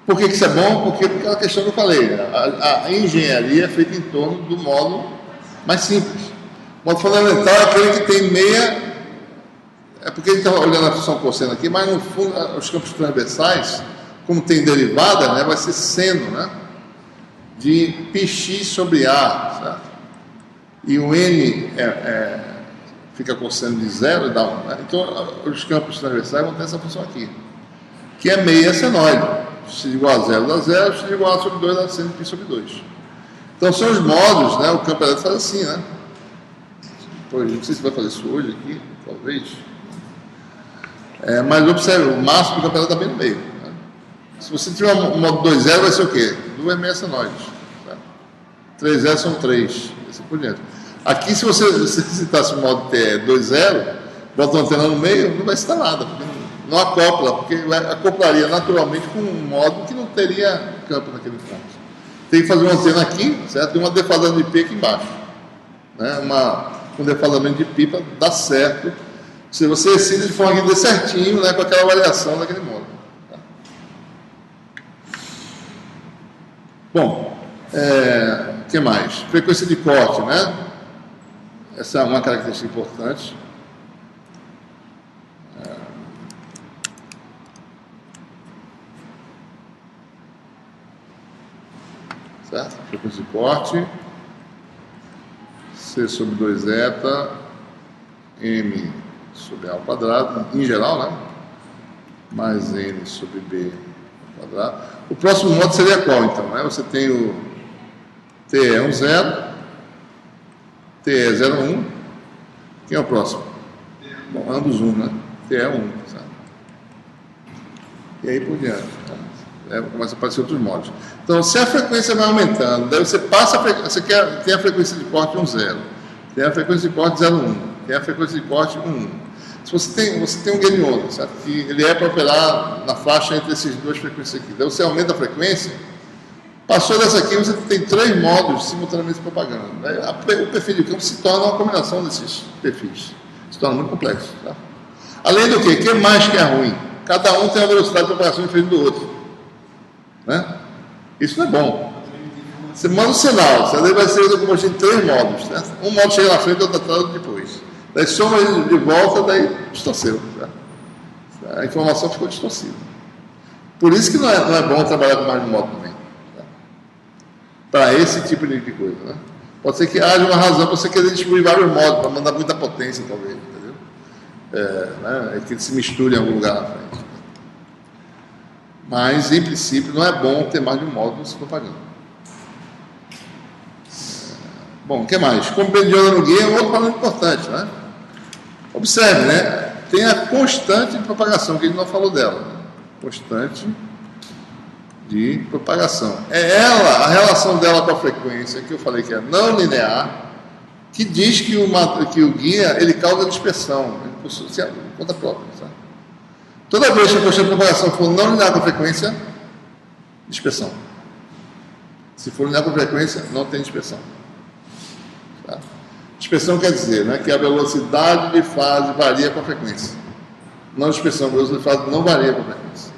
Por que isso é bom? Porque aquela questão que eu falei, a engenharia é feita em torno do modo mais simples. O modo fundamental é aquele que tem meia. É porque a gente está olhando a função cosseno aqui, mas no fundo, os campos transversais, como tem derivada, né, vai ser seno, né, de πx sobre A, certo? E o n fica cosseno de 0 e dá 1. Né? Então, os campos transversais vão ter essa função aqui, que é meia senoide. X igual a 0 dá 0, x igual a sobre 2 dá seno de π sobre 2. Então, são os modos, né? O campo elétrico faz assim, né? Pois, não sei se vai fazer isso hoje aqui, talvez. Mas observe, o máximo do campo elétrico está bem no meio. Né? Se você tiver um modo 2,0, vai ser o quê? 2 meias senoides. Tá? 3,0 são 3, assim por diante. Aqui, se você citasse o modo TE 2,0, bota uma antena no meio, não vai citar nada, porque não acopla, porque acoplaria naturalmente com um modo que não teria campo naquele ponto. Tem que fazer uma antena aqui, certo? E uma defasagem de P aqui embaixo. Né? Um defasamento de pipa dá certo. Se você decide de forma que dê certinho, né, com aquela variação daquele modo. Tá? Bom, o que mais? Frequência de corte, né? Essa é uma característica importante. Certo? Frequência de corte, C sobre 2 eta, M sobre A ao quadrado, em geral, né? Mais N sobre B ao quadrado. O próximo modo seria qual, então? Né? Você tem o TE10, TE01. Quem é o próximo? Bom, ambos 1, né? TE1, certo? E aí por diante. Tá? Começa a aparecer outros modos. Então, se a frequência vai aumentando, daí você passa você tem a frequência de corte 1,0, tem a frequência de corte 0,1, tem a frequência de corte 1,1. Se você tem um gain onda, certo? Que ele é para operar na faixa entre essas duas frequências aqui. Daí você aumenta a frequência, passou dessa aqui, você tem 3 modos simultaneamente propagando. O perfil de campo se torna uma combinação desses perfis. Se torna muito complexo. Tá? Além do que? O que mais que é ruim? Cada um tem uma velocidade de propagação diferente do outro. Né? Isso não é bom. Você manda um sinal, você vai ser composto em 3 modos. Né? Um modo chega na frente e outro atrás depois. daí soma de volta, daí distorceu. Tá? A informação ficou distorcida. Por isso que não é bom trabalhar com mais de um modo também. Tá? Para esse tipo de coisa. Né? Pode ser que haja uma razão para você querer distribuir vários modos, para mandar muita potência, talvez. Entendeu? É que ele se misture em algum lugar na frente. Mas, em princípio, não é bom ter mais de um módulo se propagando. Bom, o que mais? Compêndio de onda no guia é um outro valor importante, né? Observe, né? Tem a constante de propagação, que a gente não falou dela. Né? Constante de propagação. É ela, a relação dela com a frequência, que eu falei que é não linear, que diz que o guia, ele causa dispersão. Ele possui conta própria, sabe? Toda vez que a constante de propagação for não linear com a frequência, dispersão. Se for linear com a frequência, não tem dispersão. Tá? Dispersão quer dizer, né, que a velocidade de fase varia com a frequência. Não dispersão, a velocidade de fase não varia com a frequência.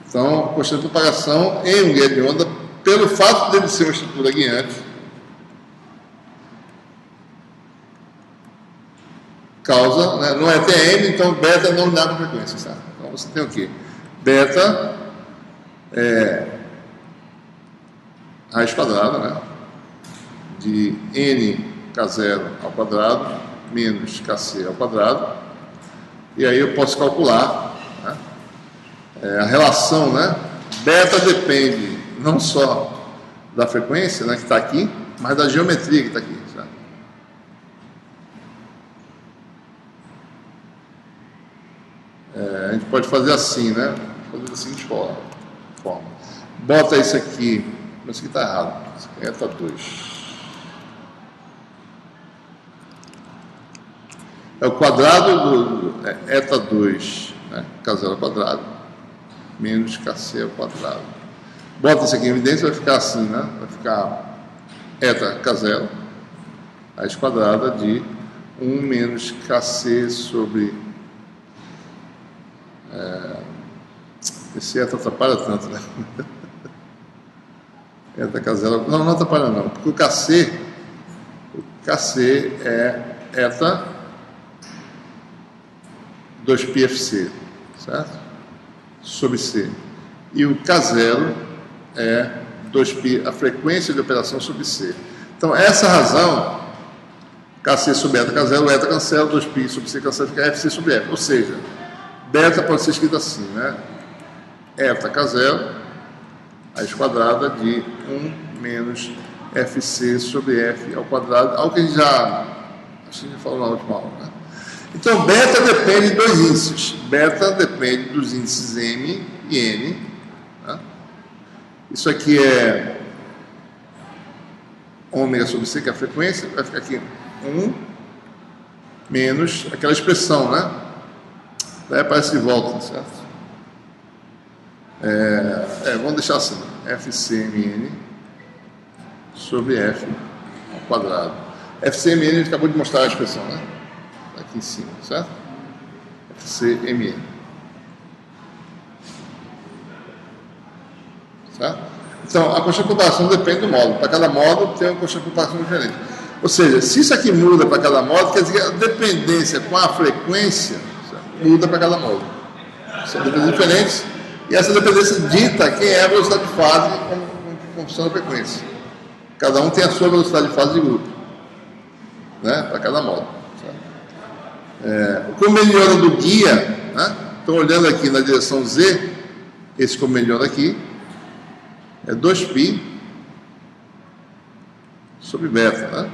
Então, a constante de propagação em um guia de onda, pelo fato dele ser uma estrutura guiante, causa, né, não é TM, então beta não linear com a frequência. Sabe? Então você tem o quê? Beta é raiz quadrada, né, de nk0 ao quadrado menos kc ao quadrado, e aí eu posso calcular, né, a relação, né, beta depende não só da frequência, né, que está aqui, mas da geometria que está aqui. Sabe? A gente pode fazer assim, né, fazer da seguinte forma. Bota isso aqui, mas isso aqui está errado, isso aqui é eta 2. É o quadrado do eta 2, né, k0 ao quadrado, menos kc ao quadrado. Bota isso aqui em evidência, vai ficar assim, né? Vai ficar eta k0, raiz quadrada de 1 menos kc sobre... esse eta atrapalha tanto, né? Eta k0... Não atrapalha não, porque o kc é eta 2πfc, certo? Sobre C. E o K0 é 2π, a frequência de operação sobre C. Então, essa razão, Kc sobre eta K0, eta cancela, 2π sobre C cancela, fica Fc sobre F. Ou seja, beta pode ser escrito assim, né? Eta K0, raiz quadrada de 1 menos Fc sobre F ao quadrado, algo que a gente já falou na última aula, né? Então, beta depende de dois índices. Beta depende dos índices M e N. Tá? Isso aqui é ômega sobre C, que é a frequência. Vai ficar aqui 1 menos aquela expressão, né? Daí aparece de volta, certo? Vamos deixar assim. FCMN sobre F ao quadrado. FCMN, a gente acabou de mostrar a expressão, né? Aqui em cima, certo? FCMN. Certo? Então, a constante de propagação depende do módulo. Para cada módulo tem uma constante de propagação diferente. Ou seja, se isso aqui muda para cada módulo, quer dizer que a dependência com a frequência, certo, muda para cada módulo. São dependências diferentes. E essa dependência dita quem é a velocidade de fase com função da frequência. Cada um tem a sua velocidade de fase de grupo, né? Para cada módulo. O convênio de onda do guia, né? Estão olhando aqui na direção Z, esse convênio de onda aqui é 2π sobre beta, né?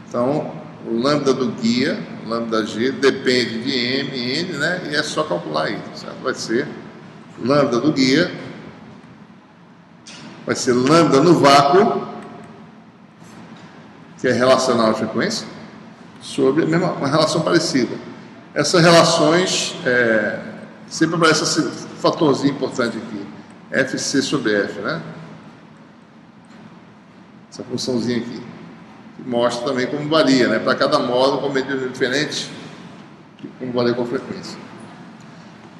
Então, o lambda do guia, o lambda G, depende de M e N, né? E é só calcular isso, certo? Vai ser lambda do guia, vai ser lambda no vácuo, que é relacional à frequência, sobre uma relação parecida. Essas relações, sempre aparece esse fatorzinho importante aqui, Fc sobre F, né? Essa funçãozinha aqui, que mostra também como varia, né? Para cada módulo, com medida diferente, como varia com a frequência.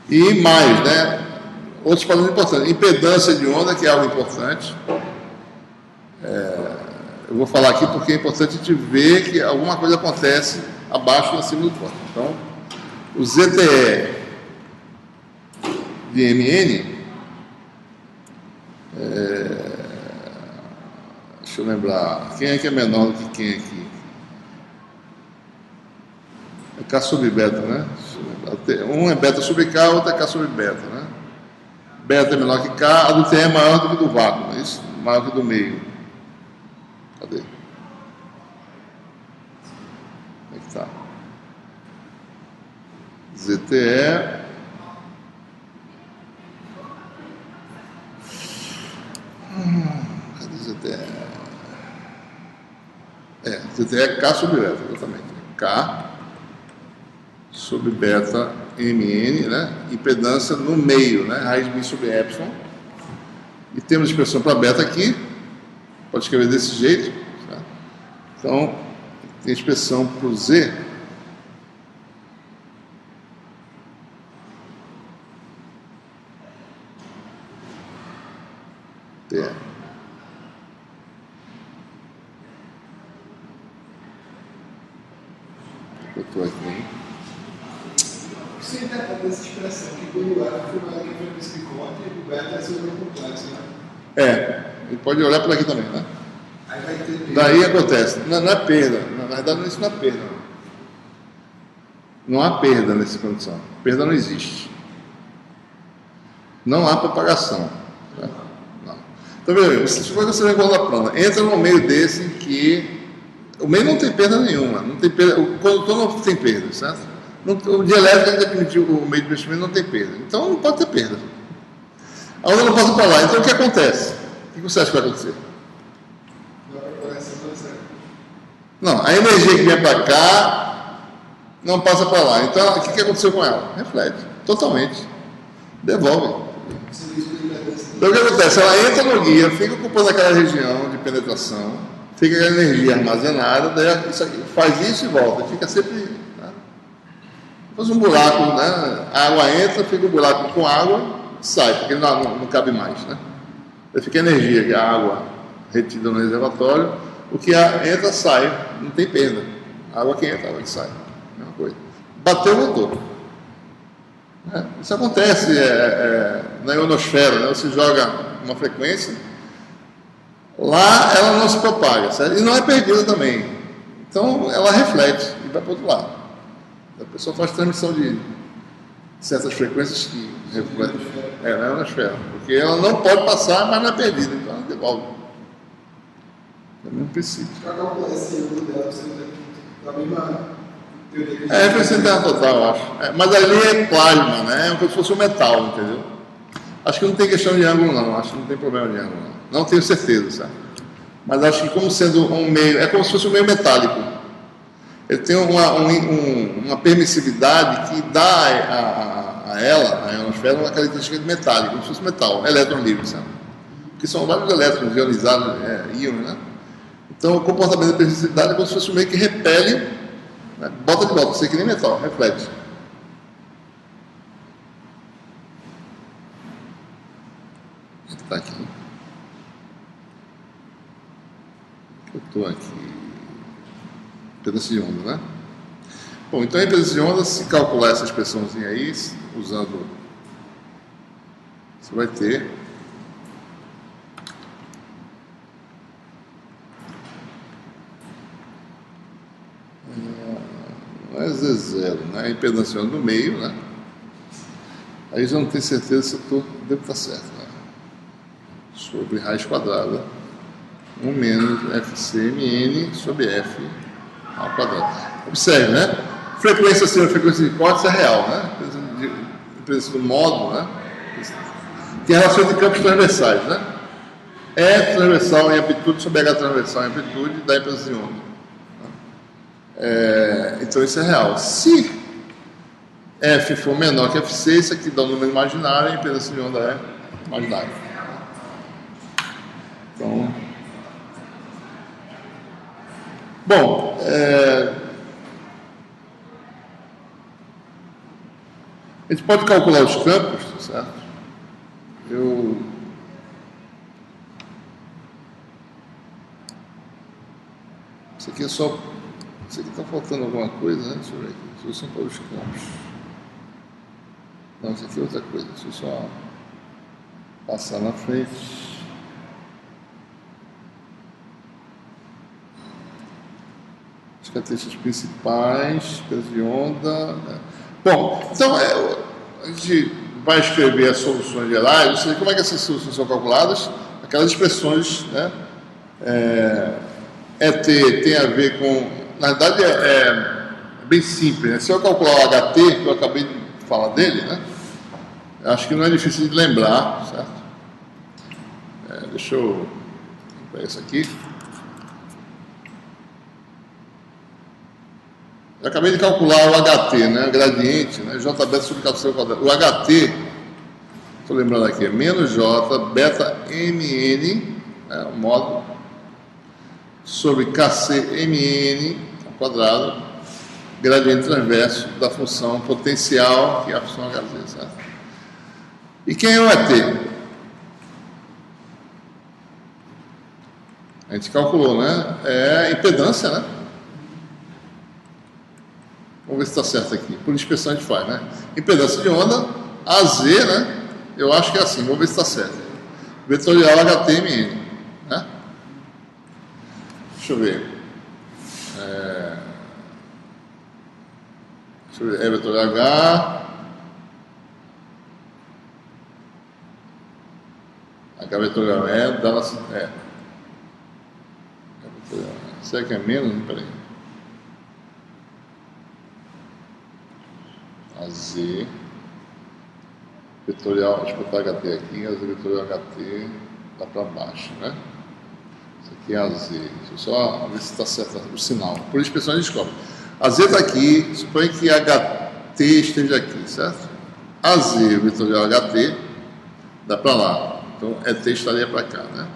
E mais, né? Outros padrões importantes, impedância de onda, que é algo importante. Eu vou falar aqui porque é importante a gente ver que alguma coisa acontece abaixo e acima do fóton. Então, o ZTE de MN, deixa eu lembrar, quem é que é menor do que quem aqui? É K sobre beta, né? Um é beta sobre K, outro é K sobre beta, né? Beta é menor que K, a do TE é maior do que do vácuo, não é isso? Maior que do meio. Cadê? Como é que tá? ZTE. Cadê ZTE? ZTE é K sobre beta, exatamente. K sobre beta MN, né? Impedância no meio, né? Raiz B sobre epsilon. E temos expressão para beta aqui. Pode escrever desse jeito. Certo? Então, tem expressão para o Z. Eu estou aqui. Você interpreta essa expressão que quando o F foi maior que a frequência de corte, o beta é seu número complexo, né? Ele pode olhar por aqui também, né? Aí vai ter perda. Daí acontece. Não é perda. Na verdade, isso não é perda. Não há perda nessa condição. Perda não existe. Não há propagação. Tá? Não. Então, veja, se você vê a plana, entra no meio desse em que o meio não tem perda nenhuma. Não tem perda, o condutor não tem perda, certo? O dielétrico ainda permitiu o meio de investimento, não tem perda. Então não pode ter perda. A onda não passa para lá. Então o que acontece? O que você acha que vai acontecer? Não, a energia que vem para cá não passa para lá. Então o que aconteceu com ela? Reflete totalmente. Devolve. Então o que acontece? Ela entra no guia, fica ocupando aquela região de penetração, fica aquela energia armazenada, daí isso aqui, faz isso e volta. Fica sempre. Faz um buraco, né? A água entra, fica um buraco com água, sai, porque não cabe mais, né? Aí fica a energia, que é a água retida no reservatório, o que entra, sai, não tem perda. A água que entra, a água que sai, mesma coisa. Bateu, voltou. Isso acontece na ionosfera, né? Você joga uma frequência, lá ela não se propaga, certo? E não é perdida também. Então ela reflete e vai para o outro lado. A pessoa faz transmissão de certas frequências que refletem na ionosfera, porque ela não pode passar, mas não é perdida, então ela devolve. É o mesmo princípio. Para calcular esse ângulo dela, você tem a mesma teoria que É referência interna total, eu acho. Mas ali é plasma, né? É como se fosse um metal, entendeu? Acho que não tem questão de ângulo, não. Acho que não tem problema de ângulo, não. Não tenho certeza, sabe? Mas acho que como sendo um meio, é como se fosse um meio metálico. Ele tem uma permissividade que dá a ela, a ionosfera, uma característica de metálico, como se fosse metal, elétron livre, sabe? Porque são vários elétrons ionizados, íons, né? Então o comportamento da permissividade é como se fosse um meio que repele, né? Bota de volta, você que nem metal, reflete. Está aqui. Eu estou aqui. Impedância de onda, né? Bom, então a impedância de onda, se calcular essa expressãozinha aí, usando, você vai ter não é Z0, né? A impedância de onda no meio, né? Aí já não tenho certeza se eu devo estar certo, né? Sobre raiz quadrada 1 menos FCMN sobre F ao quadrado. Observe, né? Frequência acima da frequência de hipótese é real, né? Impedância do módulo, né? Tem relação de campos transversais, né? E transversal em amplitude sobre H transversal em amplitude da impedância de onda. Então isso é real. Se F for menor que FC, isso aqui dá um número imaginário e a impedância de onda é imaginária. Então, bom, a gente pode calcular os campos, certo? Isso aqui é só Isso aqui está faltando alguma coisa, né? Deixa eu ver aqui. Solução para os campos. Não, isso aqui é outra coisa. Deixa eu só passar na frente. As características principais, peso de onda. Né? Bom, então a gente vai escrever as soluções gerais. Você vê como é que essas soluções são calculadas? Aquelas expressões, né? ET tem a ver com... Na verdade é bem simples, né? Se eu calcular o HT, que eu acabei de falar dele, né? Acho que não é difícil de lembrar, certo? Deixa eu pegar isso aqui. Eu acabei de calcular o HT, né? O gradiente, né? J beta sobre captação quadrada. O HT, estou lembrando aqui, é menos J beta MN, né? O módulo, sobre KC MN ao quadrado, gradiente transverso da função potencial, que é a função HZ, certo? E quem é o ET? A gente calculou, né? É a impedância, né? Vamos ver se está certo aqui. Por inspeção a gente faz, né? Impedância de onda, AZ, né? Eu acho que é assim, vamos ver se está certo. Vetorial HTMN, né? Deixa eu ver. Deixa eu ver. É vetorial H vetorial dá na... Será que é menos? Peraí. AZ vetorial, deixa eu botar HT aqui, AZ vetorial HT dá para baixo, né? Isso aqui é AZ. Deixa eu só ver se está certo o sinal. Por inspeção a gente descobre. AZ está aqui, suponha que HT esteja aqui, certo? AZ vetorial HT dá para lá. Então ET estaria para cá, né?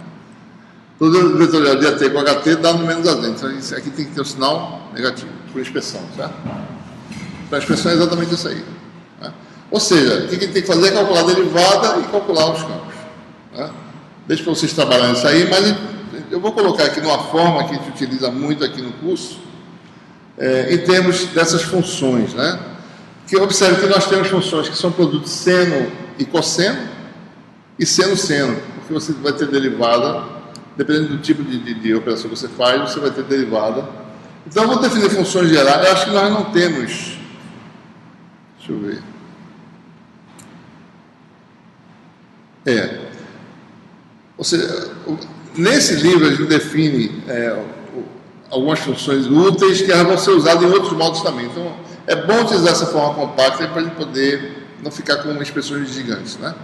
Todo vetorial de ET com HT dá no menos AZ. Então isso aqui tem que ter um sinal negativo, por inspeção, certo? Então a expressão é exatamente isso aí. Né? Ou seja, o que a gente tem que fazer é calcular a derivada e calcular os campos. Né? Deixa para vocês trabalharem isso aí, mas eu vou colocar aqui numa forma que a gente utiliza muito aqui no curso, em termos dessas funções. Né? Que observe que nós temos funções que são produtos seno e cosseno e seno-seno, porque você vai ter derivada, dependendo do tipo de operação que você faz, você vai ter derivada. Então eu vou definir funções gerais. Eu acho que nós não temos... Deixa eu ver. Ou seja, nesse livro a gente define algumas funções úteis que elas vão ser usadas em outros modos também. Então, é bom utilizar essa forma compacta para a gente poder não ficar com expressões gigantes, né?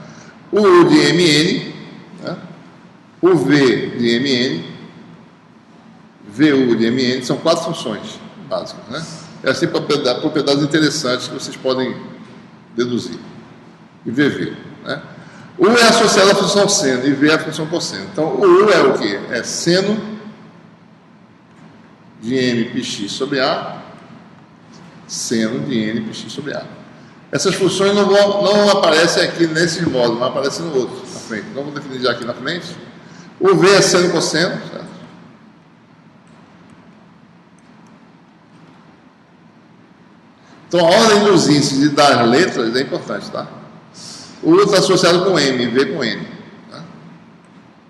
O U de MN, né? O V de MN, VU de MN, são 4 funções básicas, né? Essas têm propriedades interessantes que vocês podem deduzir. E VV, né? U é associado à função seno e V é a função cosseno. Então, o U é o quê? É seno de M πx sobre A, seno de N πx sobre A. Essas funções não aparecem aqui nesses modos, mas aparecem no outro, na frente. Então, vou definir já aqui na frente. O V é seno cosseno, certo? Então, a ordem dos índices e das letras é importante, tá? O U está associado com M, V com N. Tá?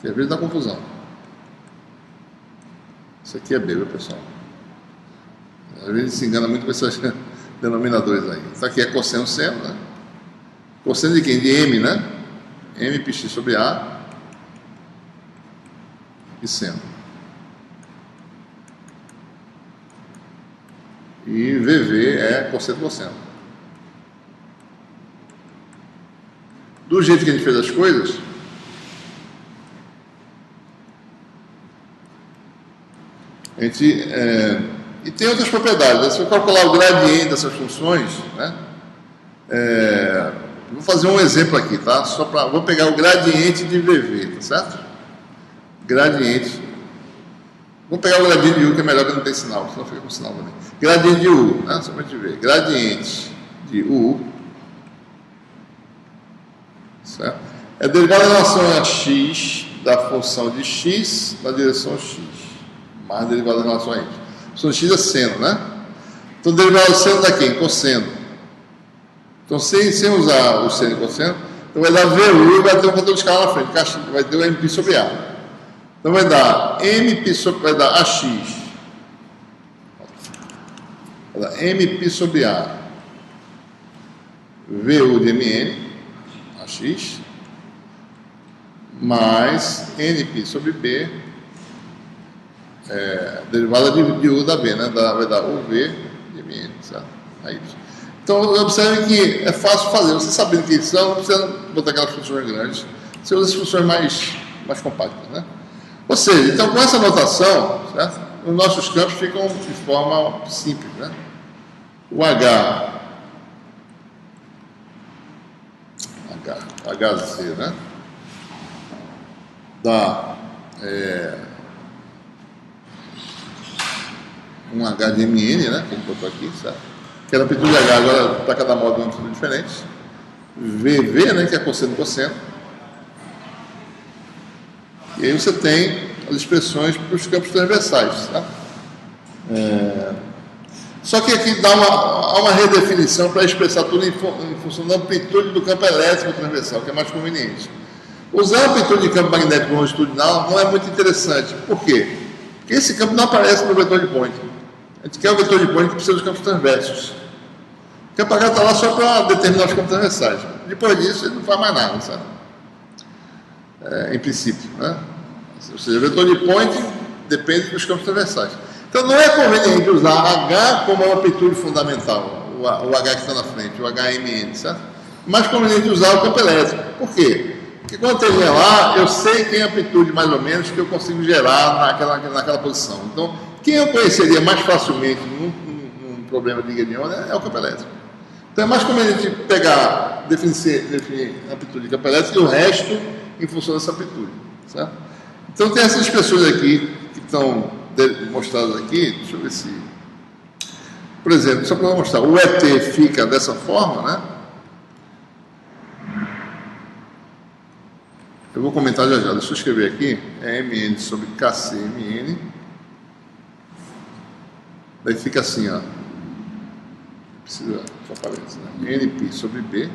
Que às vezes dá confusão. Isso aqui é B, viu, pessoal? Às vezes se engana muito com esses denominadores aí. Isso aqui é cosseno seno, né? Cosseno de quem? De M, né? M πx sobre A e seno. E VV é cosseno. Do jeito que a gente fez as coisas, a gente... e tem outras propriedades. Né? Se eu calcular o gradiente dessas funções, né? Vou fazer um exemplo aqui, tá? Vou pegar o gradiente de VV, tá certo? Gradiente. Vou pegar o gradiente de U, que é melhor que não tem sinal, senão fica com sinal também. Gradiente de U, né? Só para a gente ver. Gradiente de U, certo? É derivada em relação a x da função de x na direção x, mais derivada em relação a y. função de x é seno, né? Então, derivada do seno dá quem? Cosseno. Então, sem usar o seno e cosseno, então vai dar VU e vai ter um fator de escala na frente, vai ter o MP sobre A. Então, vai dar MP sobre, vai dar AX. Vai dar MP sobre A. VU de MN, AX, mais NP sobre B, derivada de U da B, né? Vai dar UV de MN, certo? Aí, então, observe que é fácil fazer. Você sabendo que são, não precisa botar aquelas funções grandes. Você usa as funções mais compactas, né? Ou seja, então com essa notação, certo? Os nossos campos ficam de forma simples, né? O HZ, né? Dá um H de MN, né? Que a gente botou aqui, certo? Que era amplitude H, agora para cada módulo é uma amplitude diferente. VV, né? Que é cosseno e cosseno. E aí você tem as expressões para os campos transversais, tá? Só que aqui há uma redefinição para expressar tudo em função da amplitude do campo elétrico transversal, que é mais conveniente. Usar a amplitude de campo magnético longitudinal não é muito interessante. Por quê? Porque esse campo não aparece no vetor de point. A gente quer o vetor de point que precisa dos campos transversos. O campo H está lá só para determinar os campos transversais. Depois disso, ele não faz mais nada, sabe? Em princípio, né? Ou seja, o vetor de point depende dos campos transversais. Então, não é conveniente usar H como uma amplitude fundamental, o H que está na frente, o HMN, certo? Mais conveniente usar o campo elétrico. Por quê? Porque quando eu tenho lá, eu sei quem é a amplitude, mais ou menos, que eu consigo gerar naquela posição. Então, quem eu conheceria mais facilmente num problema de liga de onda é o campo elétrico. Então, é mais conveniente definir a amplitude de campo elétrico e o resto em função dessa amplitude, certo? Então, tem essas expressões aqui que estão mostradas aqui. Deixa eu ver se... Por exemplo, só para mostrar, o ET fica dessa forma, né? Eu vou comentar já. Deixa eu escrever aqui. É MN sobre KCMN. Daí fica assim, ó. Precisa que apareça, né? NP sobre B.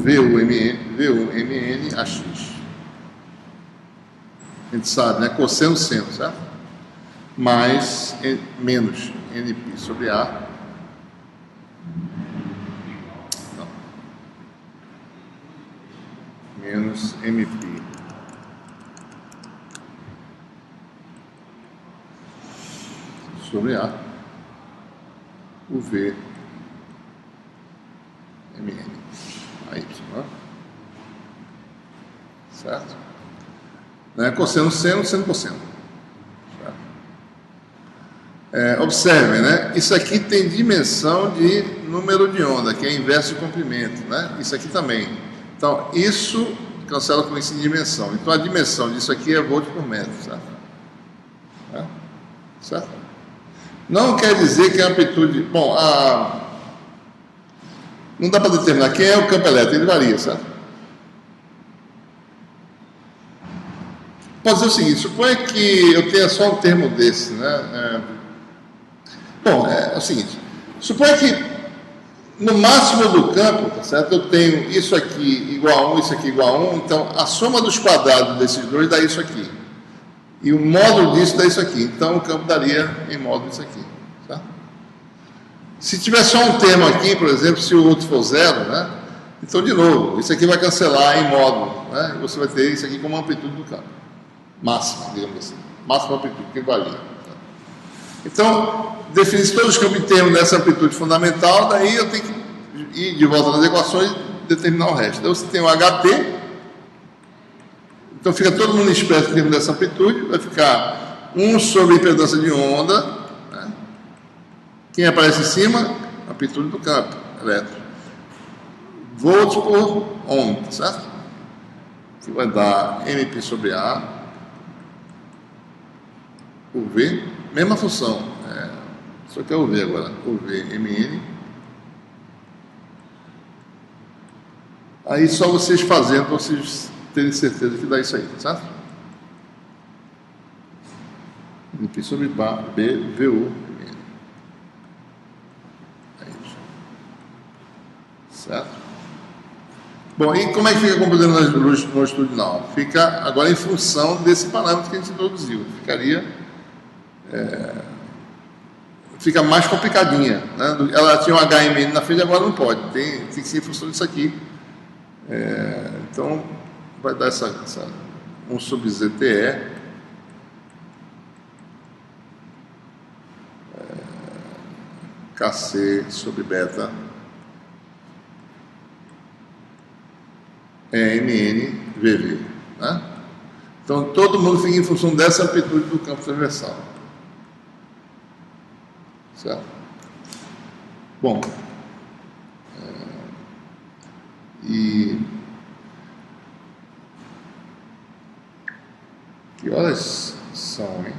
VUMN AX. A gente sabe, né? Cosseno seno, certo? Mais menos NP sobre A. Não. Menos MP sobre A. O V MN. Aí, né? Certo? Né? Cosseno seno, seno cosseno. Observem, né? Isso aqui tem dimensão de número de onda, que é inverso de comprimento, né? Isso aqui também. Então, isso cancela com isso em dimensão. Então, a dimensão disso aqui é volt por metro, certo? Certo? Não quer dizer que a amplitude... Bom, não dá para determinar quem é o campo elétrico, ele varia, certo? Pode dizer o seguinte, suponha que eu tenha só um termo desse, né? Bom, é o seguinte, suponha que no máximo do campo, tá certo? Eu tenho isso aqui igual a 1, isso aqui igual a 1, então a soma dos quadrados desses dois dá isso aqui. E o módulo disso dá isso aqui. Então o campo daria em módulo isso aqui. Tá? Se tiver só um termo aqui, por exemplo, se o outro for zero, né? Então, de novo, isso aqui vai cancelar em módulo, né? E você vai ter isso aqui como amplitude do campo. Máxima, digamos assim. Máxima amplitude, que varia. Tá? Então, definir todos os campos em termos dessa amplitude fundamental, daí eu tenho que ir de volta nas equações e determinar o resto. Então, você tem o HT. Então fica todo mundo expresso em termos dessa amplitude, vai ficar 1 sobre a impedância de onda, né? Quem aparece em cima? A amplitude do campo elétrico. Volts por ohm, certo? Que vai dar MP sobre A, UV, mesma função, só que é UV agora, UV, MN. Aí só vocês fazendo, vocês terem certeza que dá isso aí, certo? NP sobre B, VU. É isso. Certo? Bom, e como é que fica a componente longitudinal? Fica agora em função desse parâmetro que a gente introduziu. Fica mais complicadinha, né? Ela tinha um HMN na frente, agora não pode. Tem que ser em função disso aqui. Então, vai dar essa 1 sobre ZTE. KC sobre beta MN VV, né? Então todo mundo fica em função dessa amplitude do campo transversal, certo? Bom, e que horas são, hein?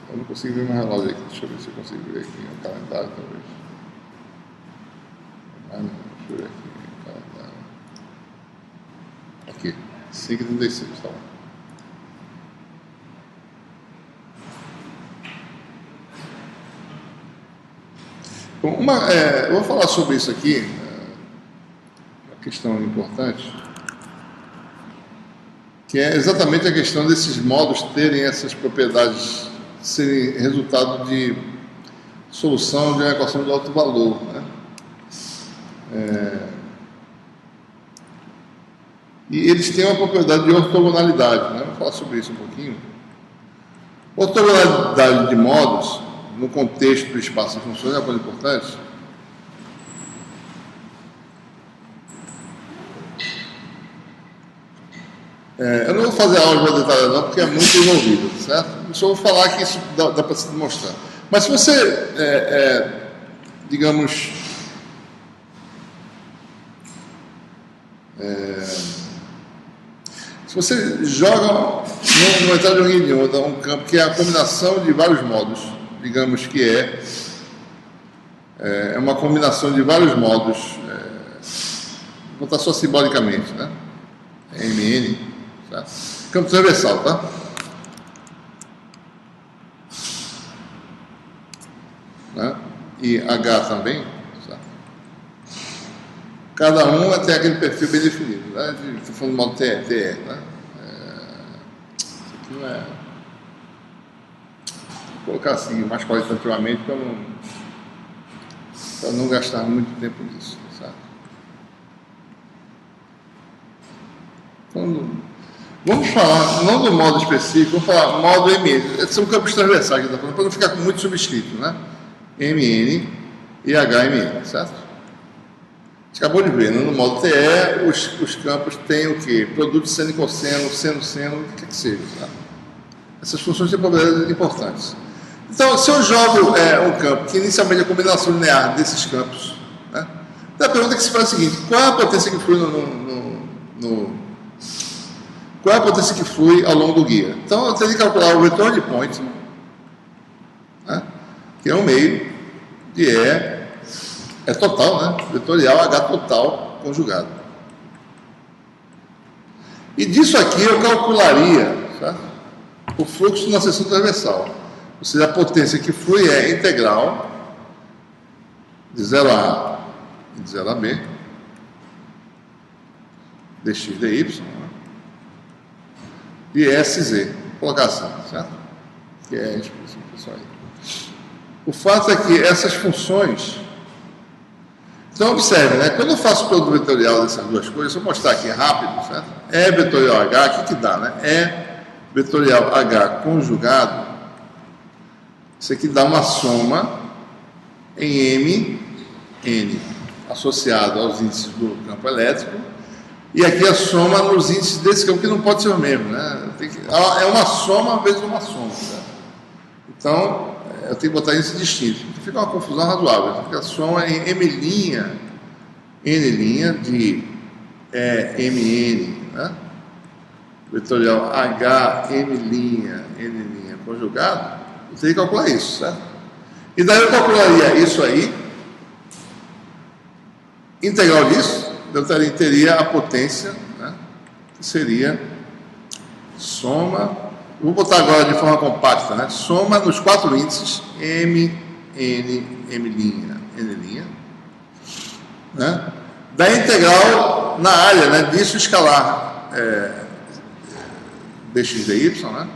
Eu não consigo ver meu relógio aqui. Deixa eu ver se eu consigo ver aqui no calendário, talvez. Deixa eu ver aqui no calendário. Aqui, 5h36, tá bom. Bom, eu vou falar sobre isso aqui, uma questão importante, que é exatamente a questão desses modos terem essas propriedades, serem resultado de solução de uma equação de alto valor, né? E eles têm uma propriedade de ortogonalidade, né? Vou falar sobre isso um pouquinho. Ortogonalidade de modos, no contexto do espaço de funções, é uma coisa importante. Eu não vou fazer a aula detalhada não, porque é muito envolvido, certo? Eu só vou falar que isso dá para se demonstrar. Mas se você, digamos, se você joga no entrada de um rio de onda um campo que é a combinação de vários modos, digamos que é uma combinação de vários modos, vou botar só simbolicamente, né? MN. Tá? Campo transversal, tá? Né? E H também. Tá? Cada um tem aquele perfil bem definido, né? Estou falando do modo TE, né? Isso aqui não é. Vou colocar assim, mais qualitativamente, para não gastar muito tempo nisso, certo? Então, vamos falar, não do modo específico, vamos falar modo MN. São campos transversais que está falando, para não ficar com muito subscrito, né? MN e HMN, certo? A gente acabou de ver, né? No modo TE, os campos têm o quê? Produto de seno e cosseno, seno, o que seja, tá? Essas funções têm propriedades importantes. Então, se eu jogo um campo que inicialmente é a combinação linear desses campos, né? Então, a pergunta que se faz é a seguinte: qual é a potência que flui qual é a potência que flui ao longo do guia? Então, eu teria que calcular o return point, né? Que é um meio de E total, né? Vetorial H total conjugado. E disso aqui eu calcularia, certo? O fluxo na seção transversal. Ou seja, a potência que flui é integral de 0 a A e de 0 a B dx dy, né? De SZ, vou colocar assim, certo? Que é a expressão pessoal aí. O fato é que essas funções. Então, observe, né? Quando eu faço o produto vetorial dessas duas coisas, vou mostrar aqui rápido, certo? E vetorial H, o que dá, né? E vetorial H conjugado, isso aqui dá uma soma em M, N, associado aos índices do campo elétrico, e aqui a soma nos índices desse campo, que não pode ser o mesmo, né? É uma soma vezes uma soma, certo? Então, eu tenho que botar isso distinto. Fica uma confusão razoável. Porque a soma em M', N' de MN, né? Vetorial H, M', N' conjugado, eu teria que calcular isso, certo? E daí eu calcularia isso aí, integral disso, eu teria a potência, né? Que seria soma vou botar agora de forma compacta, né? Soma nos 4 índices M, N, M', N', né? Da integral na área, né? Disso escalar dx dy, né?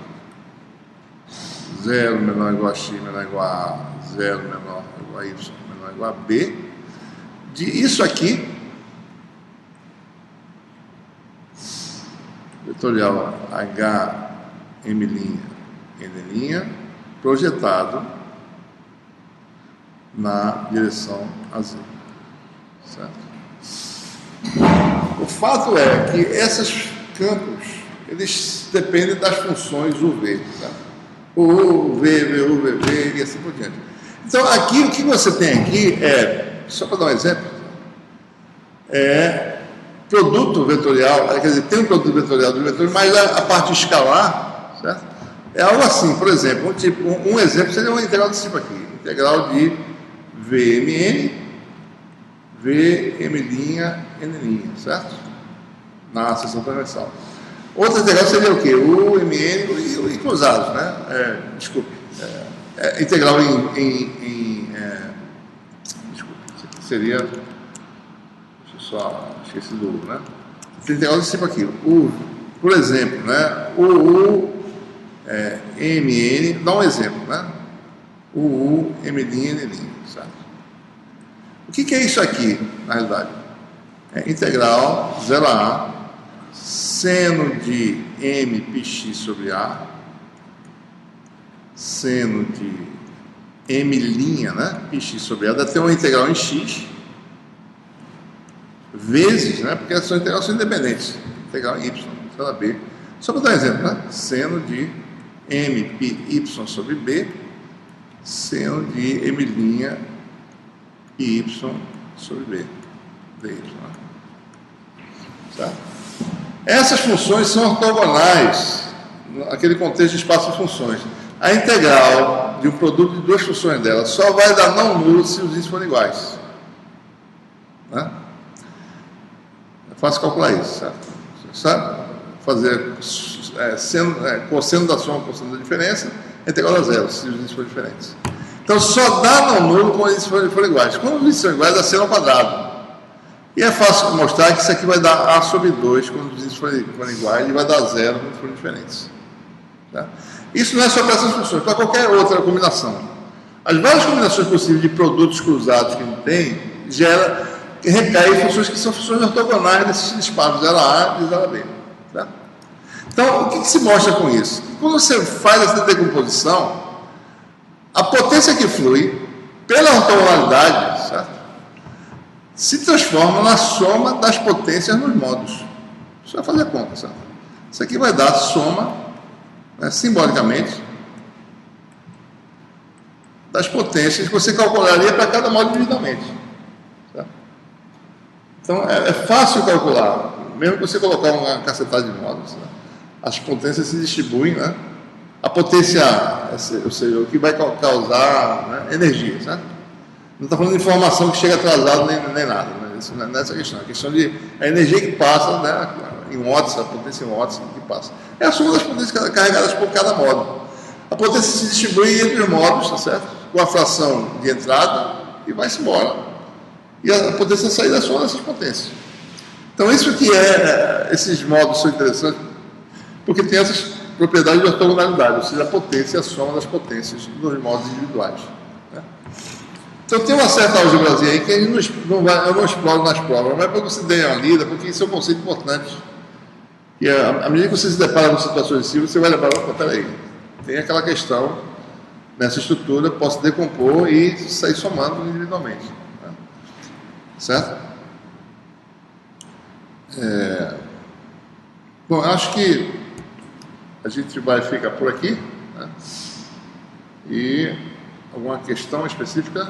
0 menor ou igual a x menor ou igual a 0 menor ou igual a y menor ou igual a b, de isso aqui, vetorial H, M', N', projetado na direção AZ. Certo? O fato é que esses campos, eles dependem das funções UV, certo? O U, V, VU, VV e assim por diante. Então, aqui, o que você tem aqui só para dar um exemplo, produto vetorial, quer dizer, tem um produto vetorial do vetor, mas a parte escalar, certo? É algo assim, por exemplo, um exemplo seria uma integral desse tipo aqui, integral de Vmn, Vm', N', certo? Na seção transversal. Outra integral seria o quê? O Mn e cruzados, né? Desculpe. Integral desculpe, seria. Deixa eu só. Esqueci do U, né? Integral desse tipo aqui. Por exemplo, né? Mn, dá um exemplo, né? M', N', certo? O que é isso aqui, na realidade? É integral 0 a A seno de m πx sobre A, seno de m', né, πx sobre A, deve ter uma integral em x, vezes, né, porque essas integrais são independentes, integral em y, integral B. Só para dar um exemplo, né, seno de m πy sobre B, seno de m' y sobre B, dy, né? Certo? Essas funções são ortogonais, naquele contexto de espaço de funções. A integral de um produto de duas funções dela só vai dar não nulo se os índices forem iguais. Né? É fácil calcular isso, certo? Você sabe fazer cosseno da soma, cosseno da diferença, a integral a zero, se os índices forem diferentes. Então só dá não nulo quando os índices forem iguais. Quando os índices são iguais, dá seno ao quadrado. E é fácil mostrar que isso aqui vai dar A sobre 2 quando os índices forem iguais e vai dar 0 quando forem diferentes. Tá? Isso não é só para essas funções, para qualquer outra combinação. As várias combinações possíveis de produtos cruzados que a gente tem, recai em funções que são funções ortogonais desses espaços, 0A e 0B. Tá? Então, o que se mostra com isso? Quando você faz essa decomposição, a potência que flui, pela ortogonalidade, certo? Se transforma na soma das potências nos modos. Você vai fazer a conta, certo? Isso aqui vai dar a soma, né, simbolicamente, das potências que você calcularia para cada modo individualmente. Certo? Então, é fácil calcular. Mesmo que você colocar uma cacetada de modos, né, as potências se distribuem, né? A potência, ou seja, o que vai causar, né, energia, certo? Não está falando de informação que chega atrasado nem nada, né? Isso não é essa questão. É a questão de a energia que passa, né, em watts, a potência em watts que passa. É a soma das potências carregadas por cada módulo. A potência se distribui entre os módulos, tá certo? Com a fração de entrada e vai-se embora. E a potência sair da soma dessas potências. Então, isso que esses módulos são interessantes, porque tem essas propriedades de ortogonalidade, ou seja, a potência é a soma das potências dos módulos individuais. Então tem uma certa algebrazinha aí que eu não exploro nas provas, mas para você dar uma lida, porque isso é um conceito importante. E à medida que você se depara com situações de ciclo, você vai lembrar, peraí, tem aquela questão, nessa estrutura, posso decompor e sair somando individualmente. Né? Certo? Bom, acho que a gente vai ficar por aqui. Né? E alguma questão específica?